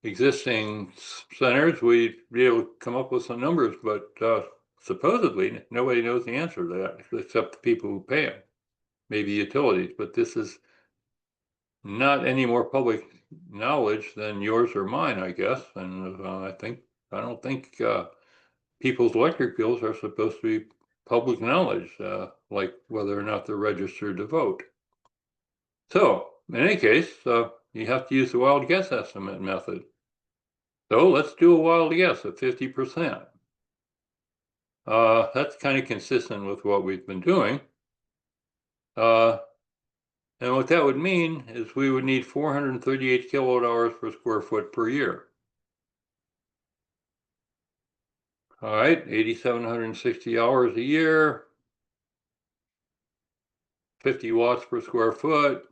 existing centers, we'd be able to come up with some numbers, but supposedly nobody knows the answer to that except the people who pay them, maybe utilities. But this is not any more public knowledge than yours or mine, I guess. And I don't think people's electric bills are supposed to be public knowledge, like whether or not they're registered to vote. So in any case, you have to use the wild guess estimate method. So let's do a wild guess at 50%. That's kind of consistent with what we've been doing. And what that would mean is we would need 438 kilowatt hours per square foot per year. All right, 8,760 hours a year, 50 watts per square foot.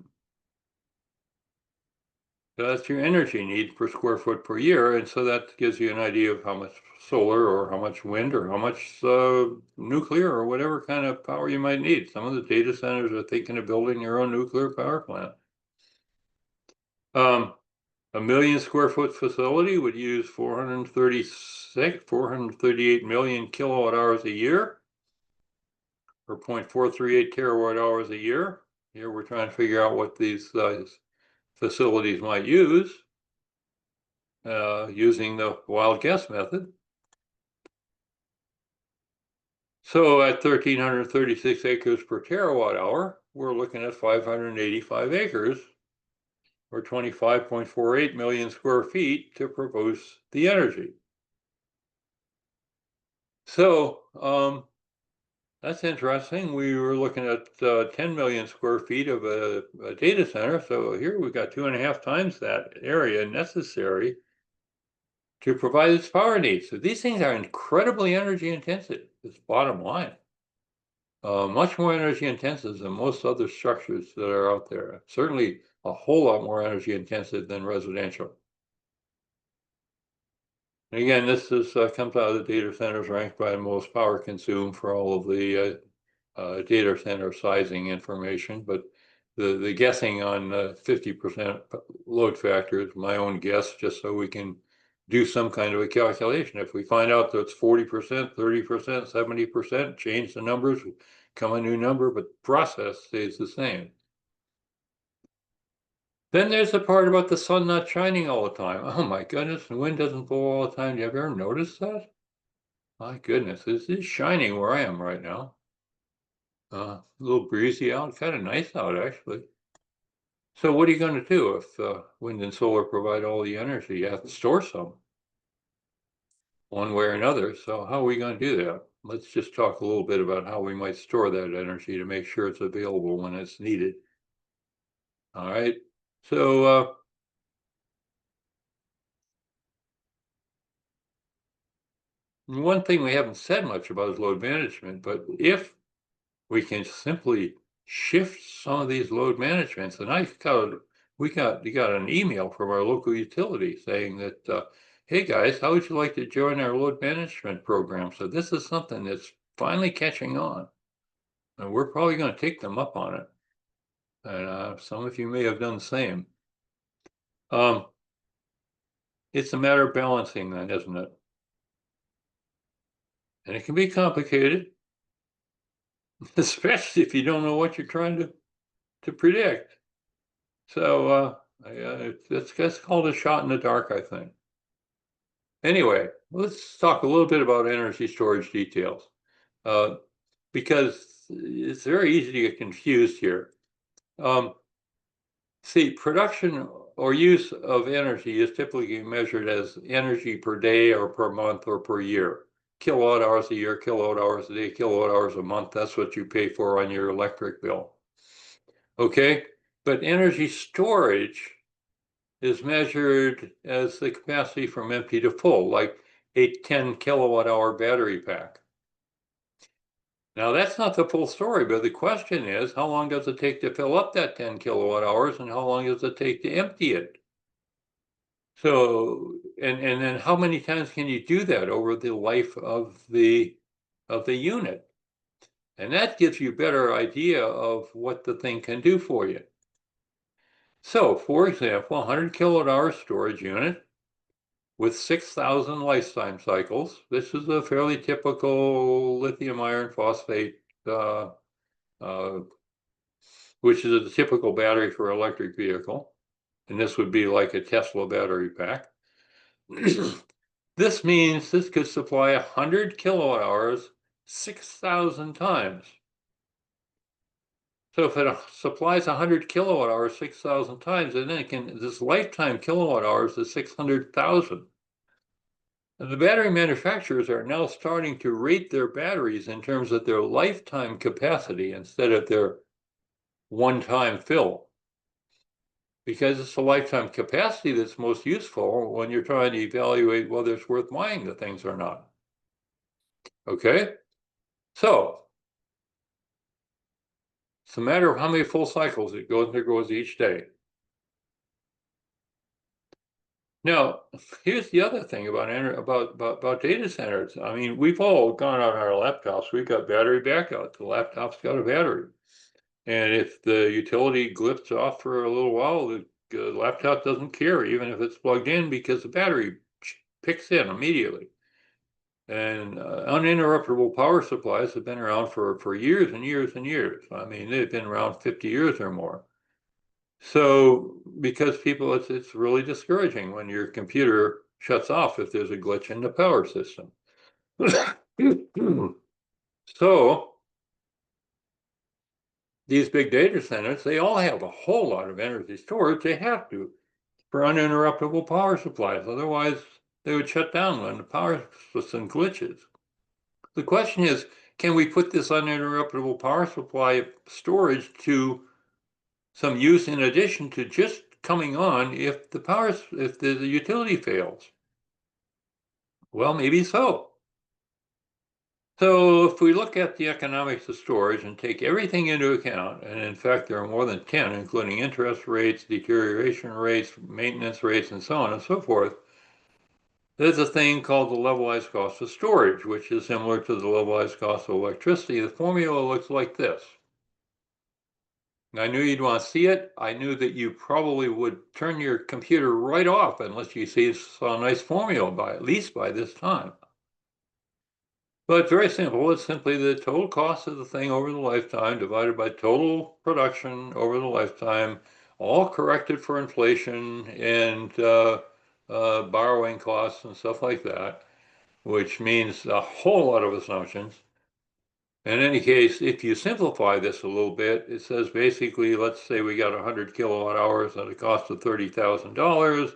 That's your energy need per square foot per year. And so that gives you an idea of how much solar or how much wind or how much nuclear or whatever kind of power you might need. Some of the data centers are thinking of building their own nuclear power plant. A million square foot facility would use 438 million kilowatt hours a year, or 0.438 terawatt hours a year. Here we're trying to figure out what these facilities might use using the wild guess method. So at 1,336 acres per terawatt hour, we're looking at 585 acres or 25.48 million square feet to produce the energy. So that's interesting. We were looking at 10 million square feet of a data center. So here we've got 2.5 times that area necessary to provide its power needs. So these things are incredibly energy intensive. It's bottom line. Much more energy intensive than most other structures that are out there. Certainly a whole lot more energy intensive than residential. And again, this is comes out of the data centers ranked by most power consumed for all of the data center sizing information, but the guessing on 50% load factor is my own guess, just so we can do some kind of a calculation. If we find out that it's 40%, 30%, 70%, change the numbers, come a new number, but process stays the same. Then there's the part about the sun not shining all the time. Oh my goodness, the wind doesn't blow all the time. Do you ever notice that? My goodness, it is shining where I am right now. A little breezy out, kind of nice out actually. So what are you going to do if wind and solar provide all the energy? You have to store some one way or another. So how are we going to do that? Let's just talk a little bit about how we might store that energy to make sure it's available when it's needed. All right. So one thing we haven't said much about is load management, but if we can simply shift some of these load managements, and you got an email from our local utility saying that, hey guys, how would you like to join our load management program? So this is something that's finally catching on, and we're probably going to take them up on it. And some of you may have done the same. It's a matter of balancing then, isn't it? And it can be complicated, especially if you don't know what you're trying to predict. So that's called a shot in the dark, I think. Anyway, let's talk a little bit about energy storage details, because it's very easy to get confused here. See, production or use of energy is typically measured as energy per day or per month or per year. Kilowatt hours a year, kilowatt hours a day, kilowatt hours a month. That's what you pay for on your electric bill. Okay, but energy storage is measured as the capacity from empty to full, like a 10 kilowatt hour battery pack. Now that's not the full story, but the question is, how long does it take to fill up that 10 kilowatt hours and how long does it take to empty it? So, and then how many times can you do that over the life of the unit? And that gives you a better idea of what the thing can do for you. So, for example, 100 kilowatt hour storage unit with 6,000 lifetime cycles. This is a fairly typical lithium iron phosphate, which is a typical battery for an electric vehicle. And this would be like a Tesla battery pack. This means this could supply 100 kilowatt hours 6,000 times. So if it supplies 100 kilowatt hours 6,000 times, and then this lifetime kilowatt hours is 600,000. And the battery manufacturers are now starting to rate their batteries in terms of their lifetime capacity instead of their one-time fill. Because it's the lifetime capacity that's most useful when you're trying to evaluate whether it's worth buying the things or not. Okay? So it's a matter of how many full cycles it goes each day. Now, here's the other thing about data centers. I mean, we've all gone on our laptops. We've got battery backup. The laptop's got a battery. And if the utility glips off for a little while, the laptop doesn't care, even if it's plugged in, because the battery picks in immediately. And uninterruptible power supplies have been around for years and years and years. I mean, they've been around 50 years or more. So because people, it's really discouraging when your computer shuts off if there's a glitch in the power system. So these big data centers, they all have a whole lot of energy storage. They have to for uninterruptible power supplies. Otherwise, they would shut down when the power system glitches. The question is, can we put this uninterruptible power supply storage to some use in addition to just coming on if the utility fails? Well, maybe so. So if we look at the economics of storage and take everything into account, and in fact there are more than 10, including interest rates, deterioration rates, maintenance rates, and so on and so forth, there's a thing called the levelized cost of storage, which is similar to the levelized cost of electricity. The formula looks like this. I knew you'd want to see it. I knew that you probably would turn your computer right off unless you saw a nice formula at least by this time. But it's very simple. It's simply the total cost of the thing over the lifetime divided by total production over the lifetime, all corrected for inflation and borrowing costs and stuff like that, which means a whole lot of assumptions. In any case, if you simplify this a little bit, it says basically, let's say we got 100 kilowatt hours at a cost of $30,000.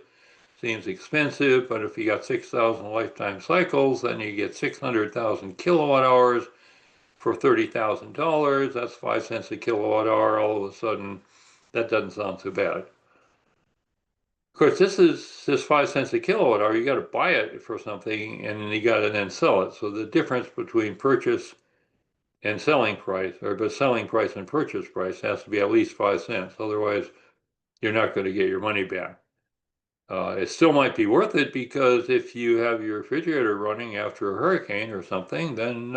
Seems expensive, but if you got 6,000 lifetime cycles, then you get 600,000 kilowatt hours for $30,000. That's 5 cents a kilowatt hour. All of a sudden, that doesn't sound too bad. Of course, this 5 cents a kilowatt hour. You got to buy it for something, and then you got to then sell it. So the difference between purchase and selling price, or the selling price and purchase price, has to be at least 5 cents. Otherwise, you're not going to get your money back. It still might be worth it because if you have your refrigerator running after a hurricane or something, then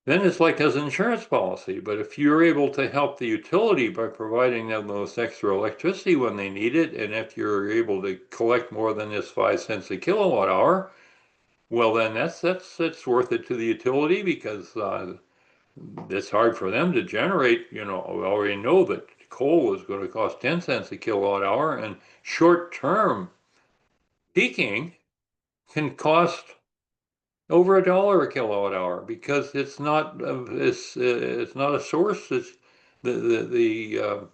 it's like as an insurance policy. But if you're able to help the utility by providing them those extra electricity when they need it, and if you're able to collect more than this 5 cents a kilowatt hour, well, then that's worth it to the utility because it's hard for them to generate. We already know that coal is going to cost 10 cents a kilowatt hour, and short-term peaking can cost over $1 a kilowatt hour because it's not a source. It's the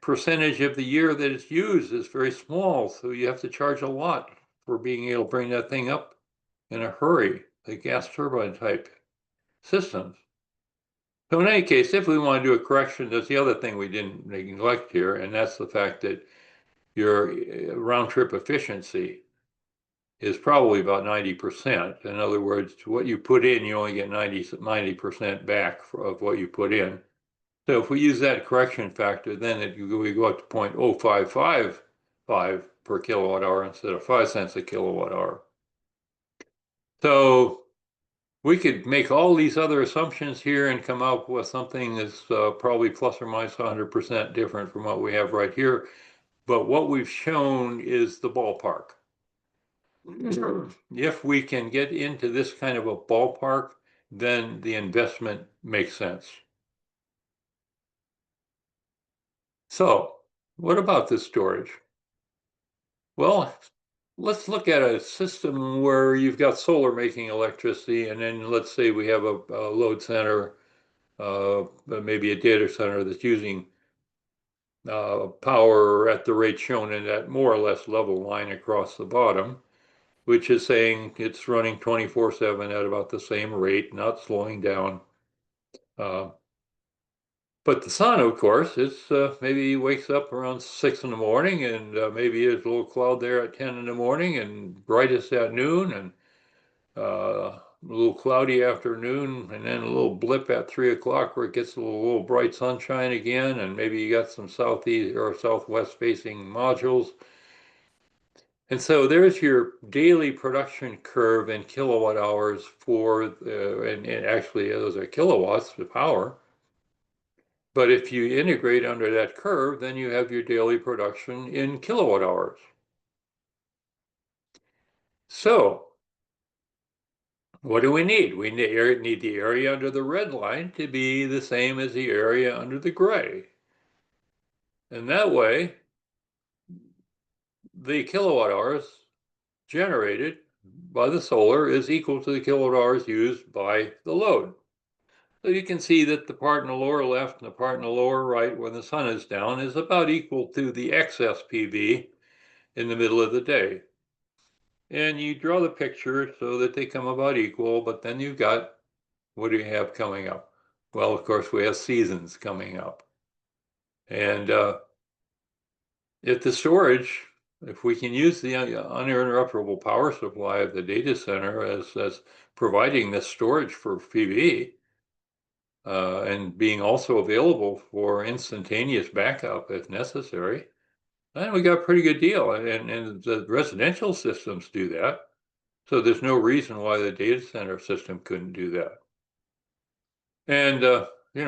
percentage of the year that it's used is very small, so you have to charge a lot for being able to bring that thing up in a hurry, the gas turbine type systems. So in any case, if we want to do a correction, that's the other thing we didn't neglect here, and that's the fact that your round trip efficiency is probably about 90%. In other words, what you put in, you only get 90% back of what you put in. So if we use that correction factor, then we go up to 0.0555 per kilowatt hour instead of 5 cents a kilowatt hour. So we could make all these other assumptions here and come up with something that's probably plus or minus 100% different from what we have right here. But what we've shown is the ballpark. If we can get into this kind of a ballpark, then the investment makes sense. So, what about this storage? Well, let's look at a system where you've got solar making electricity, and then let's say we have a load center, maybe a data center that's using power at the rate shown in that more or less level line across the bottom, which is saying it's running 24/7 at about the same rate, not slowing down. Uh, But the sun, of course, it's maybe he wakes up around 6 in the morning, and maybe there's a little cloud there at 10 in the morning, and brightest at noon, and a little cloudy afternoon, and then a little blip at 3 o'clock where it gets a little bright sunshine again, and maybe you got some southeast or southwest facing modules. And so there's your daily production curve in kilowatt hours for, and actually those are kilowatts of power. But if you integrate under that curve, then you have your daily production in kilowatt hours. So what do we need? We need the area under the red line to be the same as the area under the gray. And that way, the kilowatt hours generated by the solar is equal to the kilowatt hours used by the load. So you can see that the part in the lower left and the part in the lower right when the sun is down is about equal to the excess PV in the middle of the day. And you draw the picture so that they come about equal, but then you've got, what do you have coming up? Well, of course, we have seasons coming up. And if the storage, if we can use the uninterruptible power supply of the data center as providing this storage for PV, and being also available for instantaneous backup if necessary, then we got a pretty good deal. And the residential systems do that. So there's no reason why the data center system couldn't do that. And,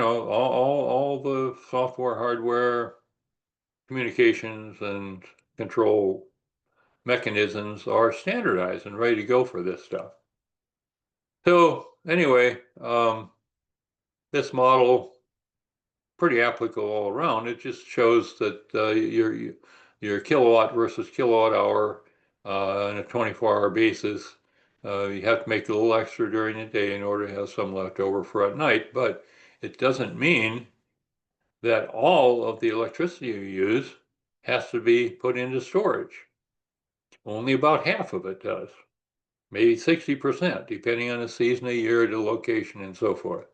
all the software, hardware, communications, and control mechanisms are standardized and ready to go for this stuff. So anyway, this model pretty applicable all around. It just shows that your kilowatt versus kilowatt hour on a 24-hour basis. You have to make a little extra during the day in order to have some left over for at night, but it doesn't mean that all of the electricity you use has to be put into storage. Only about half of it does, maybe 60%, depending on the season of year, the location, and so forth.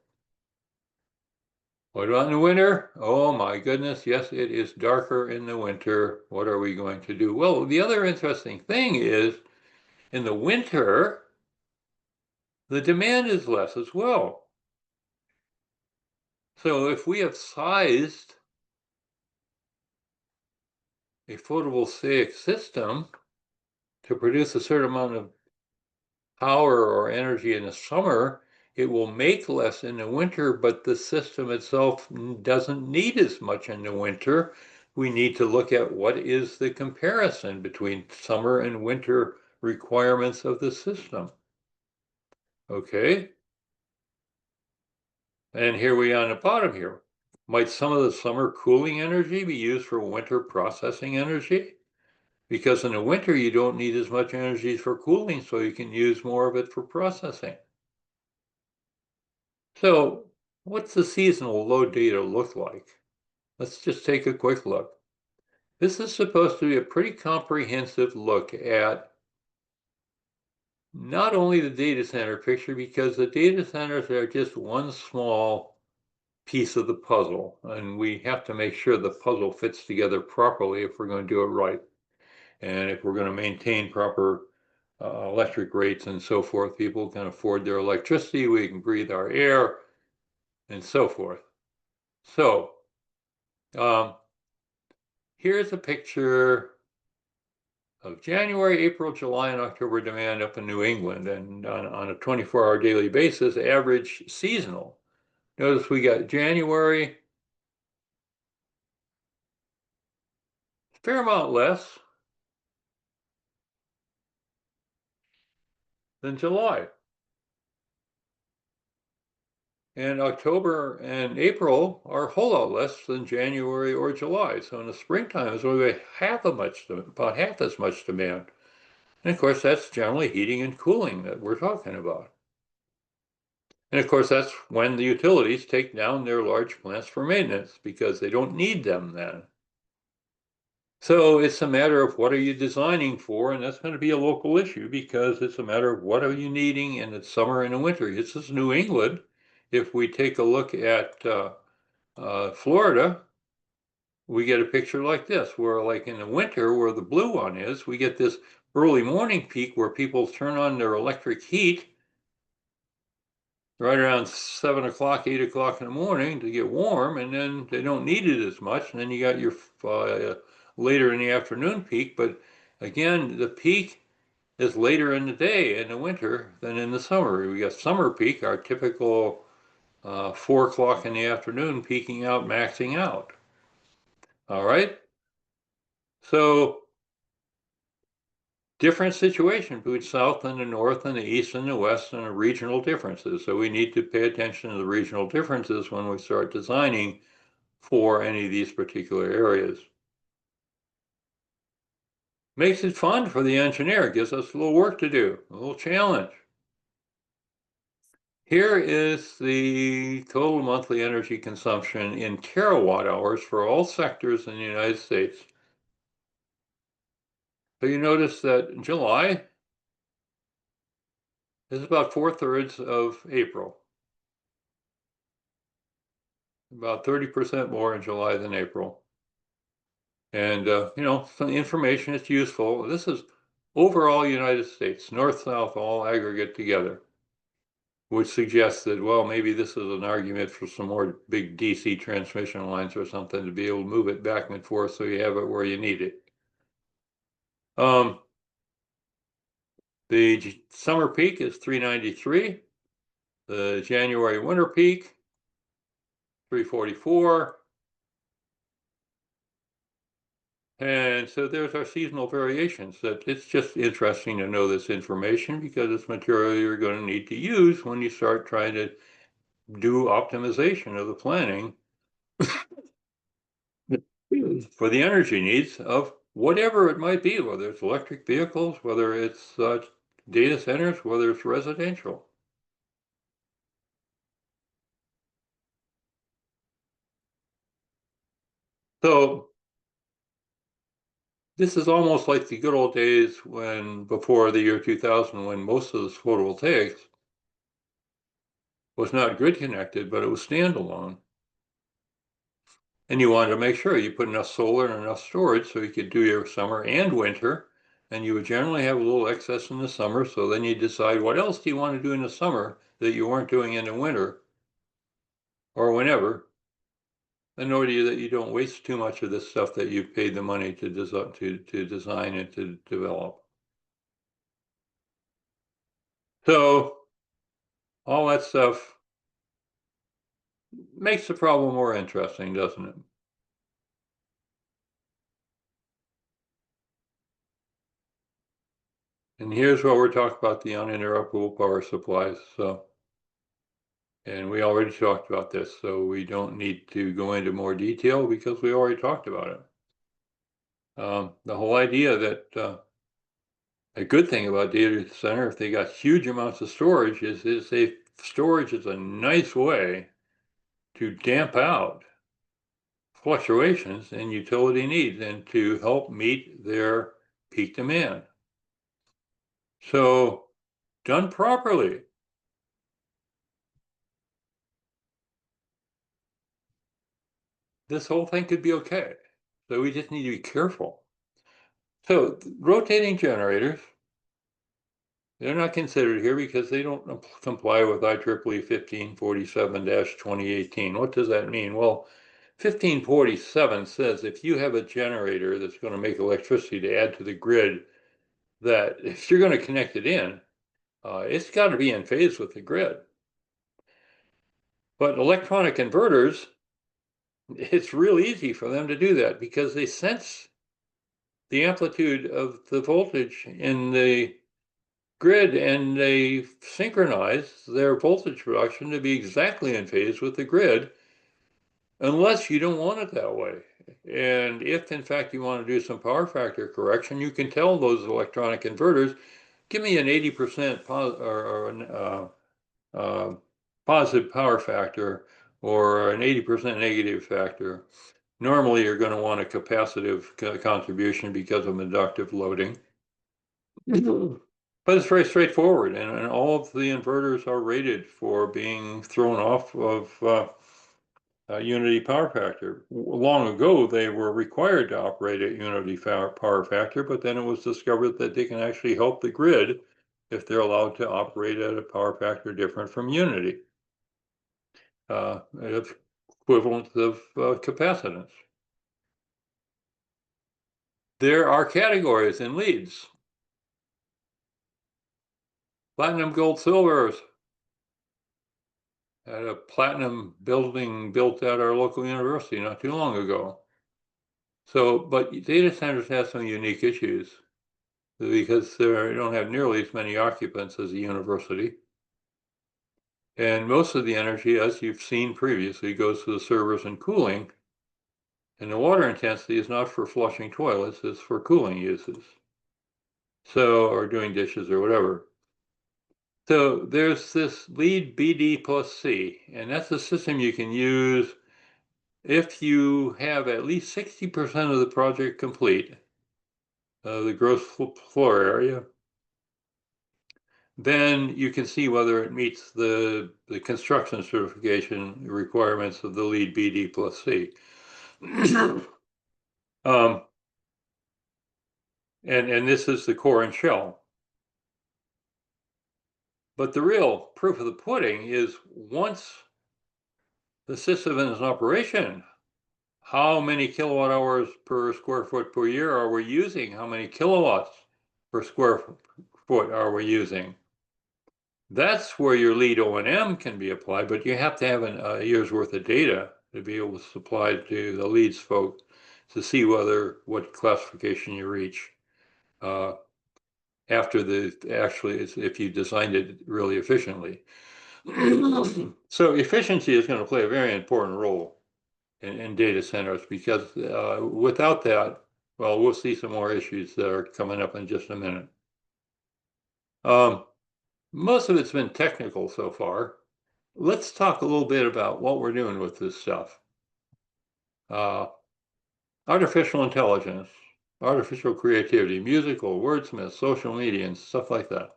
What about in the winter? Oh my goodness, yes, it is darker in the winter. What are we going to do? Well, the other interesting thing is in the winter, the demand is less as well. So if we have sized a photovoltaic system to produce a certain amount of power or energy in the summer, it will make less in the winter, but the system itself doesn't need as much in the winter. We need to look at what is the comparison between summer and winter requirements of the system. Okay. And here we are on the bottom here. Might some of the summer cooling energy be used for winter processing energy? Because in the winter, you don't need as much energy for cooling, so you can use more of it for processing. So what's the seasonal load data look like? Let's just take a quick look. This is supposed to be a pretty comprehensive look at not only the data center picture, because the data centers are just one small piece of the puzzle, and we have to make sure the puzzle fits together properly if we're going to do it right. And if we're going to maintain proper electric rates and so forth, people can afford their electricity, we can breathe our air, and so forth. So here's a picture of January, April, July, and October demand up in New England, and on a 24-hour daily basis, average seasonal. Notice we got January, fair amount less than July. And October and April are a whole lot less than January or July. So in the springtime, it's only about half as much demand. And of course, that's generally heating and cooling that we're talking about. And of course, that's when the utilities take down their large plants for maintenance because they don't need them then. So it's a matter of what are you designing for, and that's going to be a local issue because it's a matter of what are you needing in the summer and the winter. This is New England. If we take a look at Florida, we get a picture like this, where like in the winter, where the blue one is, we get this early morning peak where people turn on their electric heat right around 7 o'clock, 8 o'clock in the morning to get warm, and then they don't need it as much. And then you got your later in the afternoon peak. But again, the peak is later in the day in the winter than in the summer. We got summer peak, our typical 4 o'clock in the afternoon, peaking out, maxing out. All right. So different situation between south and the north and the east and the west and the regional differences. So we need to pay attention to the regional differences when we start designing for any of these particular areas. Makes it fun for the engineer, gives us a little work to do, a little challenge. Here is the total monthly energy consumption in terawatt hours for all sectors in the United States. So you notice that July is about 4/3 of April, about 30% more in July than April. And, some information is useful. This is overall United States, north, south, all aggregate together, which suggests that, well, maybe this is an argument for some more big DC transmission lines or something to be able to move it back and forth so you have it where you need it. The summer peak is 393. The January winter peak, 344. And so there's our seasonal variations. That it's just interesting to know this information because it's material you're going to need to use when you start trying to do optimization of the planning for the energy needs of whatever it might be, whether it's electric vehicles, whether it's data centers, whether it's residential. So this is almost like the good old days when, before the year 2000, when most of this photovoltaics was not grid connected, but it was standalone. And you wanted to make sure you put enough solar and enough storage so you could do your summer and winter. And you would generally have a little excess in the summer. So then you decide what else do you want to do in the summer that you weren't doing in the winter or whenever, in order that you don't waste too much of this stuff that you've paid the money to design and to develop. So all that stuff makes the problem more interesting, doesn't it? And here's where we're talking about the uninterruptible power supplies. So, and we already talked about this, so we don't need to go into more detail because we already talked about it. The whole idea that a good thing about data center, if they got huge amounts of storage, is storage is a nice way to damp out fluctuations in utility needs and to help meet their peak demand. So done properly, this whole thing could be okay. So we just need to be careful. So rotating generators, they're not considered here because they don't comply with IEEE 1547-2018. What does that mean? Well, 1547 says if you have a generator that's going to make electricity to add to the grid, that if you're going to connect it in, it's got to be in phase with the grid. But electronic inverters, it's real easy for them to do that because they sense the amplitude of the voltage in the grid and they synchronize their voltage production to be exactly in phase with the grid, unless you don't want it that way. And if in fact you want to do some power factor correction, you can tell those electronic inverters, give me an 80% positive power factor or an 80% negative factor. Normally you're going to want a capacitive contribution because of inductive loading. But it's very straightforward, and all of the inverters are rated for being thrown off of unity power factor. Long ago, they were required to operate at unity power factor, but then it was discovered that they can actually help the grid if they're allowed to operate at a power factor different from unity, equivalent of capacitance. There are categories in leads. Platinum, gold, silvers. Had a platinum building built at our local university not too long ago. So, but data centers have some unique issues because they don't have nearly as many occupants as a university. And most of the energy, as you've seen previously, goes to the servers and cooling. And the water intensity is not for flushing toilets, it's for cooling uses. So, or doing dishes or whatever. So there's this lead BD plus C, and that's a system you can use if you have at least 60% of the project complete, the gross floor area. Then you can see whether it meets the construction certification requirements of the lead BD plus C. And this is the core and shell. But the real proof of the pudding is once the system is in operation, how many kilowatt hours per square foot per year are we using? How many kilowatts per square foot are we using? That's where your lead O&M can be applied, but you have to have a year's worth of data to be able to supply to the leads folk to see what classification you reach after if you designed it really efficiently. So efficiency is going to play a very important role in data centers because without that, well, we'll see some more issues that are coming up in just a minute. Most of it's been technical so far. Let's talk a little bit about what we're doing with this stuff. Artificial intelligence, artificial creativity, musical, wordsmith, social media, and stuff like that.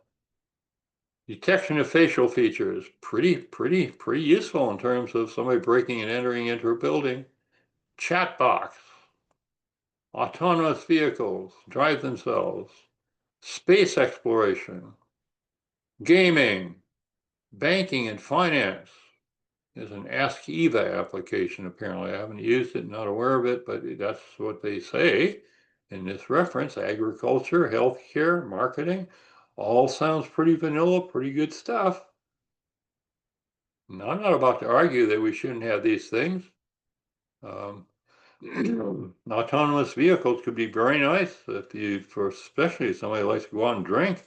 Detection of facial features, pretty useful in terms of somebody breaking and entering into a building. Chat box, autonomous vehicles, drive themselves, space exploration, gaming, banking and finance. There's an Ask Eva application, apparently. I haven't used it, not aware of it, but that's what they say in this reference. Agriculture, healthcare, marketing, all sounds pretty vanilla, pretty good stuff. Now, I'm not about to argue that we shouldn't have these things. Autonomous vehicles could be very nice especially if somebody likes to go out and drink.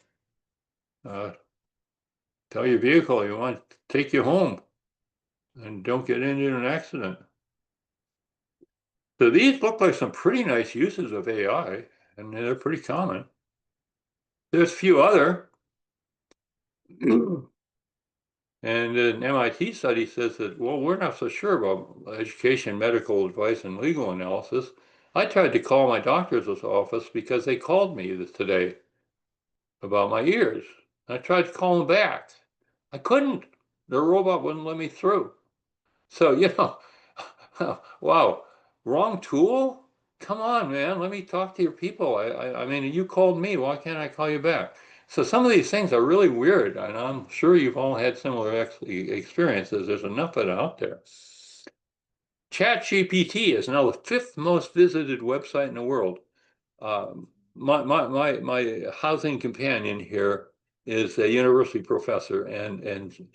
Tell your vehicle you want to take you home and don't get into an accident. So these look like some pretty nice uses of AI, and they're pretty common. There's a few other. And an MIT study says that, well, we're not so sure about education, medical advice, and legal analysis. I tried to call my doctor's office because they called me today about my ears. I tried to call them back. I couldn't. The robot wouldn't let me through. So, wow, wrong tool? Come on, man, let me talk to your people. I mean, you called me, why can't I call you back? So some of these things are really weird, and I'm sure you've all had similar experiences. There's enough of it out there. ChatGPT is now the 5th most visited website in the world. My housing companion here is a university professor, and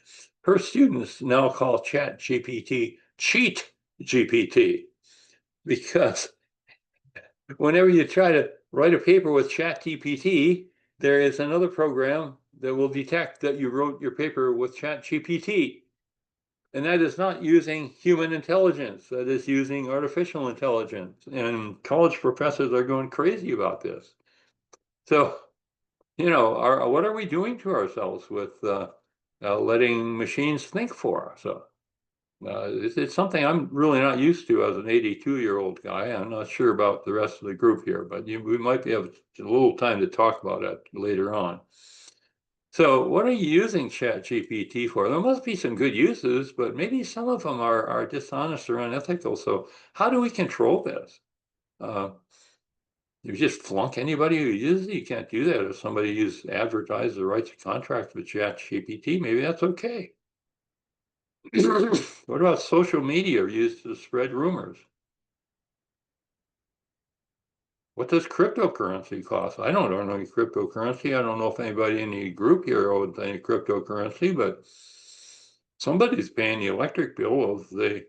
her students now call ChatGPT Cheat GPT, because whenever you try to write a paper with ChatGPT, there is another program that will detect that you wrote your paper with ChatGPT. And that is not using human intelligence, that is using artificial intelligence. And college professors are going crazy about this. So, what are we doing to ourselves with letting machines think for us? It's something I'm really not used to as an 82-year-old guy. I'm not sure about the rest of the group here, but we might have a little time to talk about it later on. So what are you using ChatGPT for? There must be some good uses, but maybe some of them are dishonest or unethical. So how do we control this? Uh, you just flunk anybody who uses it? You can't do that. If somebody advertises the rights of contract with ChatGPT, maybe that's okay. What about social media used to spread rumors? What does cryptocurrency cost? I don't own any cryptocurrency. I don't know if anybody in the group here owns any cryptocurrency, but somebody's paying the electric bill of the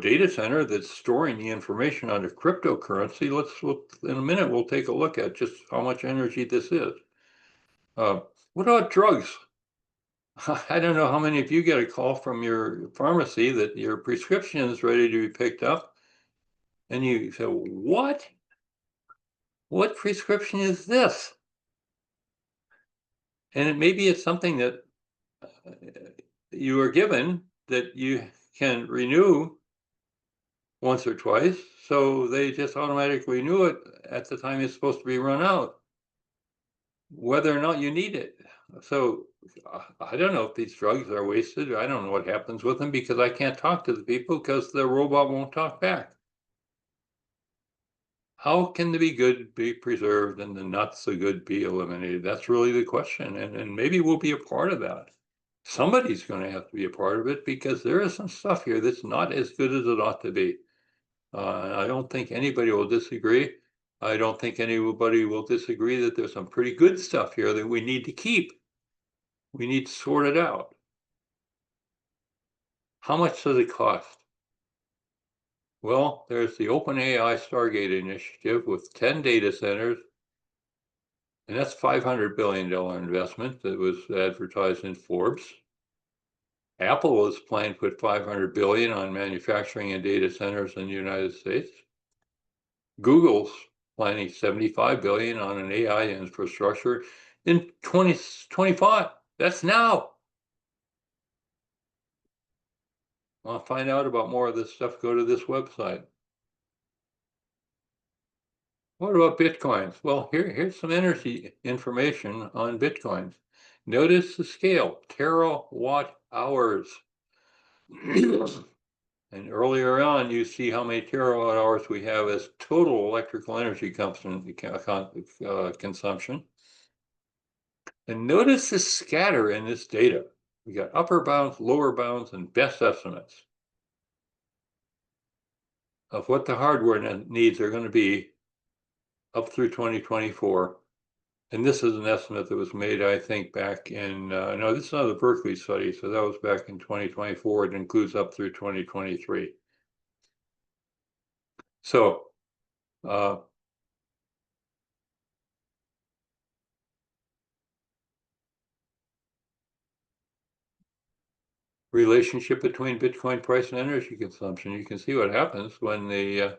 data center that's storing the information on the cryptocurrency. In a minute, we'll take a look at just how much energy this is. What about drugs? I don't know how many of you get a call from your pharmacy that your prescription is ready to be picked up, and you say, "What? What prescription is this?" And maybe it's something that you are given that you can renew once or twice, so they just automatically renew it at the time it's supposed to be run out, whether or not you need it. So I don't know if these drugs are wasted. I don't know what happens with them because I can't talk to the people because the robot won't talk back. How can the be good be preserved and the not so good be eliminated? That's really the question. And maybe we'll be a part of that. Somebody's going to have to be a part of it because there is some stuff here that's not as good as it ought to be. I don't think anybody will disagree. I don't think anybody will disagree that there's some pretty good stuff here that we need to keep. We need to sort it out. How much does it cost? Well, there's the OpenAI Stargate initiative with 10 data centers, and that's $500 billion investment that was advertised in Forbes. Apple is planning to put $500 billion on manufacturing and data centers in the United States. Google's planning $75 billion on an AI infrastructure in 2025. That's now. Want to find out about more of this stuff, go to this website. What about Bitcoins? Well, here's some energy information on Bitcoins. Notice the scale, terawatt hours. And earlier on, you see how many terawatt hours we have as total electrical energy consumption. And notice the scatter in this data. We got upper bounds, lower bounds, and best estimates of what the hardware needs are going to be up through 2024. And this is an estimate that was made, I think, back in, no, this is not the Berkeley study, so that was back in 2024. It includes up through 2023. So, relationship between Bitcoin price and energy consumption. You can see what happens when the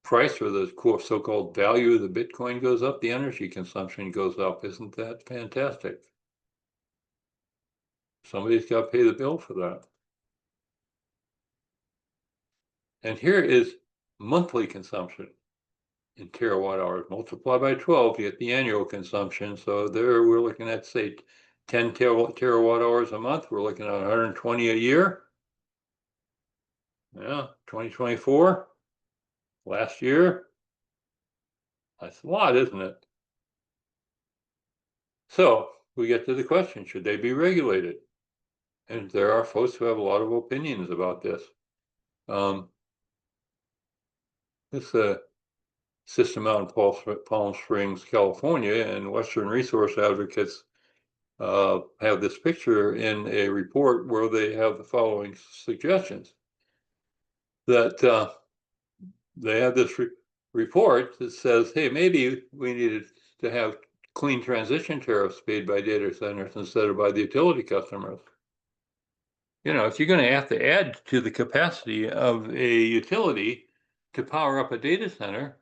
price or the so-called value of the Bitcoin goes up, the energy consumption goes up. Isn't that fantastic? Somebody's got to pay the bill for that. And here is monthly consumption in terawatt hours. Multiply by 12, you get the annual consumption. So there we're looking at, say, 10 terawatt hours a month. We're looking at 120 a year. Yeah, 2024, last year. That's a lot, isn't it? So we get to the question, should they be regulated? And there are folks who have a lot of opinions about this. This system out in Palm Springs, California, and Western Resource Advocates have this picture in a report where they have the following suggestions. That they have this report that says, hey, maybe we needed to have clean transition tariffs paid by data centers instead of by the utility customers. You know, if you're going to have to add to the capacity of a utility to power up a data center,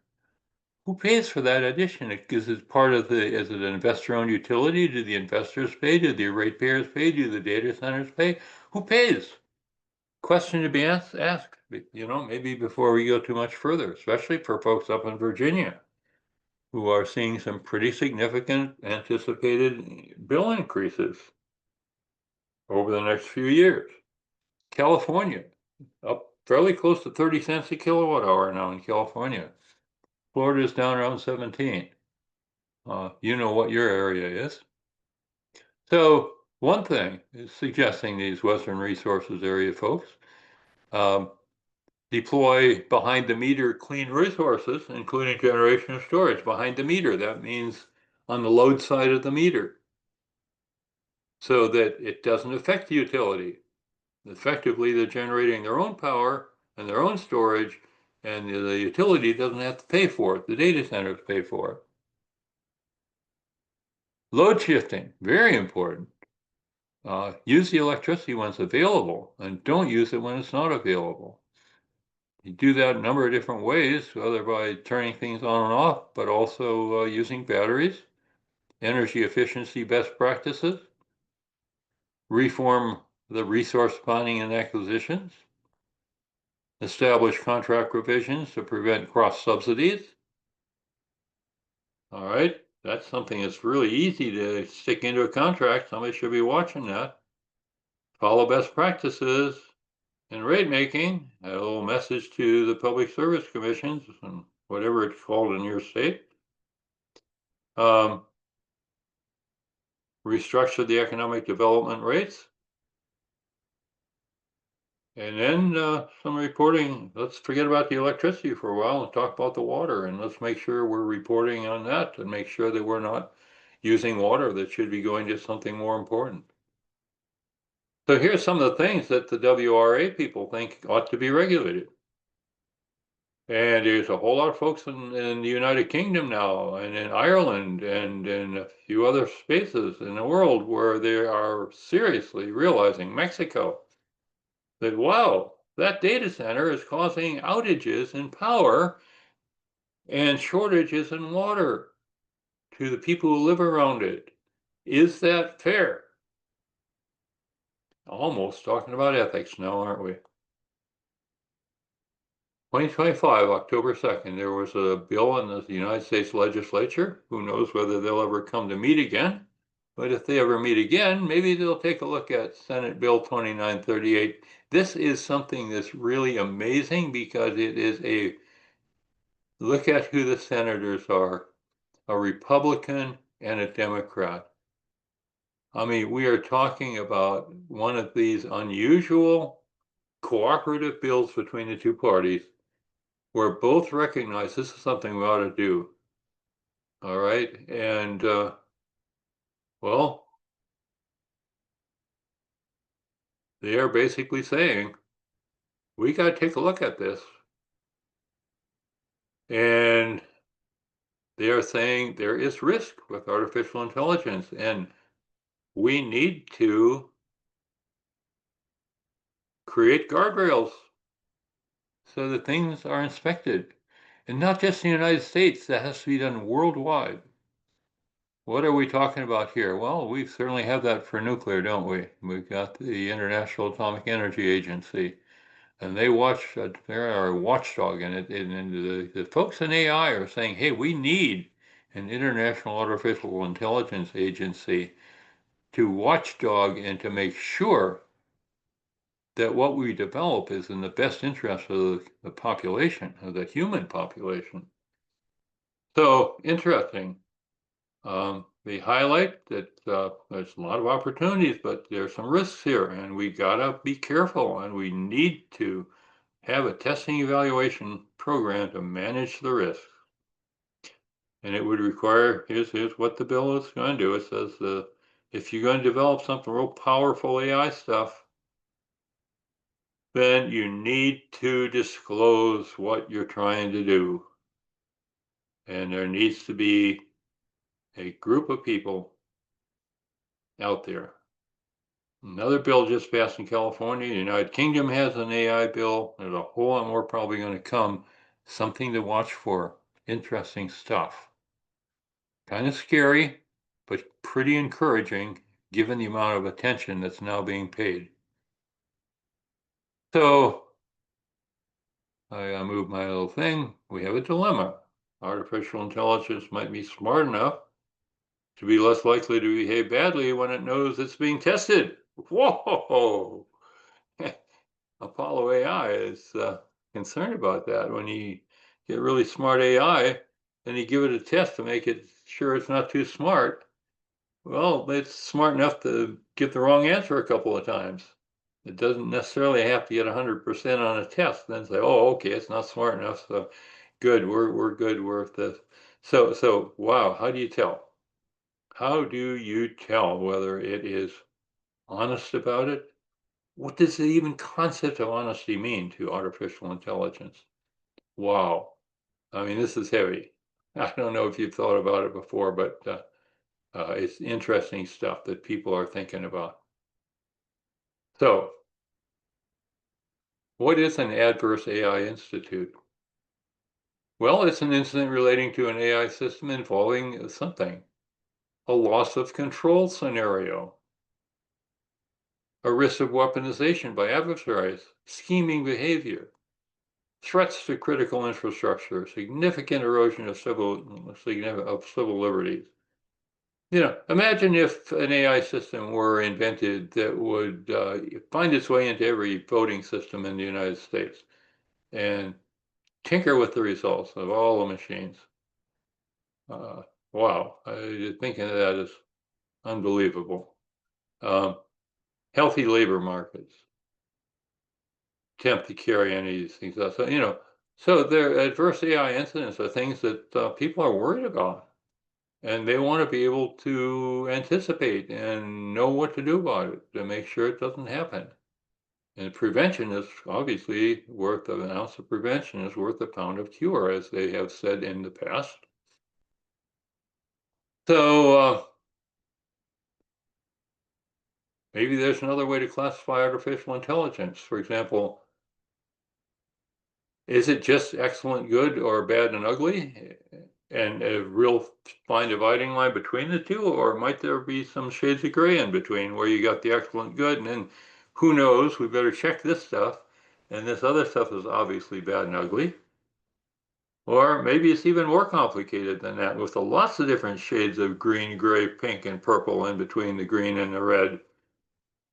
who pays for that addition? Is it part of is it an investor-owned utility? Do the investors pay? Do the ratepayers pay? Do the data centers pay? Who pays? Question to be asked, you know, maybe before we go too much further, especially for folks up in Virginia. who are seeing some pretty significant anticipated bill increases over the next few years. California, up fairly close to 30 cents a kilowatt hour now in California. Florida is down around 17. You know what your area is. So one thing is suggesting these Western resources area folks um, deploy behind the meter clean resources, including generation and storage behind the meter. That means on the load side of the meter, so that it doesn't affect the utility. Effectively, they're generating their own power and their own storage, and the utility doesn't have to pay for it. The data centers pay for it. Load shifting, very important. Use the electricity when it's available and don't use it when it's not available. You do that a number of different ways, whether by turning things on and off, but also using batteries, energy efficiency best practices, reform the resource planning and acquisitions, establish contract provisions to prevent cross subsidies. All right, that's something that's really easy to stick into a contract. Somebody should be watching that. Follow best practices in rate making. A little message to the public service commissions and whatever it's called in your state. Restructure the economic development rates. And then some reporting. Let's forget about the electricity for a while and talk about the water. And let's make sure we're reporting on that and make sure that we're not using water that should be going to something more important. So here's some of the things that the WRA people think ought to be regulated. And there's a whole lot of folks in the United Kingdom now, and in Ireland, and in a few other spaces in the world where they are seriously realizing, Mexico, that, wow, that data center is causing outages in power and shortages in water to the people who live around it. Is that fair? Almost talking about ethics now, aren't we? 2025, October 2nd, there was a bill in the United States legislature. Who knows whether they'll ever come to meet again? But if they ever meet again, maybe they'll take a look at Senate Bill 2938. This is something that's really amazing because it is a look at who the senators are, a Republican and a Democrat. I mean, we are talking about one of these unusual cooperative bills between the two parties where both recognize this is something we ought to do. All right. And, well, they are basically saying, we got to take a look at this. And they are saying there is risk with artificial intelligence, and we need to create guardrails so that things are inspected. And not just in the United States, that has to be done worldwide. What are we talking about here? Well, we certainly have that for nuclear, don't we? We've got the International Atomic Energy Agency, and they watch, they're our watchdog in it. And the folks in AI are saying, hey, we need an International Artificial Intelligence Agency to watchdog and to make sure that what we develop is in the best interest of the population, of the human population. So interesting. They highlight that there's a lot of opportunities, but there's some risks here, and we gotta be careful, and we need to have a testing evaluation program to manage the risks. And it would require, here's what the bill is going to do. It says if you're going to develop something real powerful AI stuff, then you need to disclose what you're trying to do. And there needs to be a group of people out there. Another bill just passed in California. The United Kingdom has an AI bill. There's a whole lot more probably going to come. Something to watch for. Interesting stuff. Kind of scary, but pretty encouraging given the amount of attention that's now being paid. So I move my little thing. We have a dilemma. artificial intelligence might be smart enough to be less likely to behave badly when it knows it's being tested. Whoa! Apollo AI is concerned about that. When you get really smart AI, then you give it a test to make it sure it's not too smart. Well, it's smart enough to get the wrong answer a couple of times. It doesn't necessarily have to get 100% on a test, then say, oh, okay, it's not smart enough, so good, we're good, we're at this. So wow, how do you tell? How do you tell whether it is honest about it? What does the even concept of honesty mean to artificial intelligence? Wow. I mean, this is heavy. I don't know if you've thought about it before, but it's interesting stuff that people are thinking about. So, what is an adverse AI institute? Well, it's an incident relating to an AI system involving something, a loss of control scenario, a risk of weaponization by adversaries, scheming behavior, threats to critical infrastructure, significant erosion of civil liberties. You know, imagine if an AI system were invented that would find its way into every voting system in the United States and tinker with the results of all the machines. Wow, thinking of that is unbelievable. Um, healthy labor markets attempt to carry any of these things out. So, you know, so their adverse AI incidents are things that people are worried about, and they want to be able to anticipate and know what to do about it to make sure it doesn't happen. And prevention is obviously worth an ounce of prevention is worth a pound of cure, as they have said in the past. So maybe there's another way to classify artificial intelligence. For example, is it just excellent good or bad and ugly? And a real fine dividing line between the two? Or might there be some shades of gray in between where you got the excellent good and then who knows, we better check this stuff. And this other stuff is obviously bad and ugly. Or maybe it's even more complicated than that with lots of different shades of green, gray, pink, and purple in between the green and the red,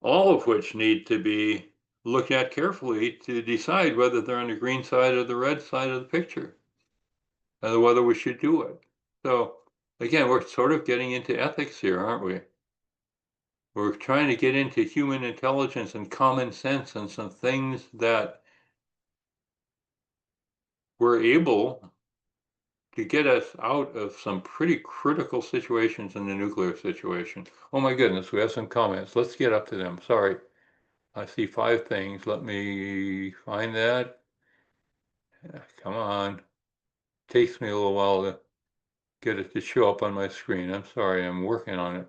all of which need to be looked at carefully to decide whether they're on the green side or the red side of the picture, and whether we should do it. So again, we're sort of getting into ethics here, aren't we? We're trying to get into human intelligence and common sense and some things that we're able to get us out of some pretty critical situations in the nuclear situation. Oh my goodness, we have some comments. Let's get up to them. Sorry. I see 5 things. Let me find that. Come on. Takes me a little while to get it to show up on my screen. I'm sorry, I'm working on it.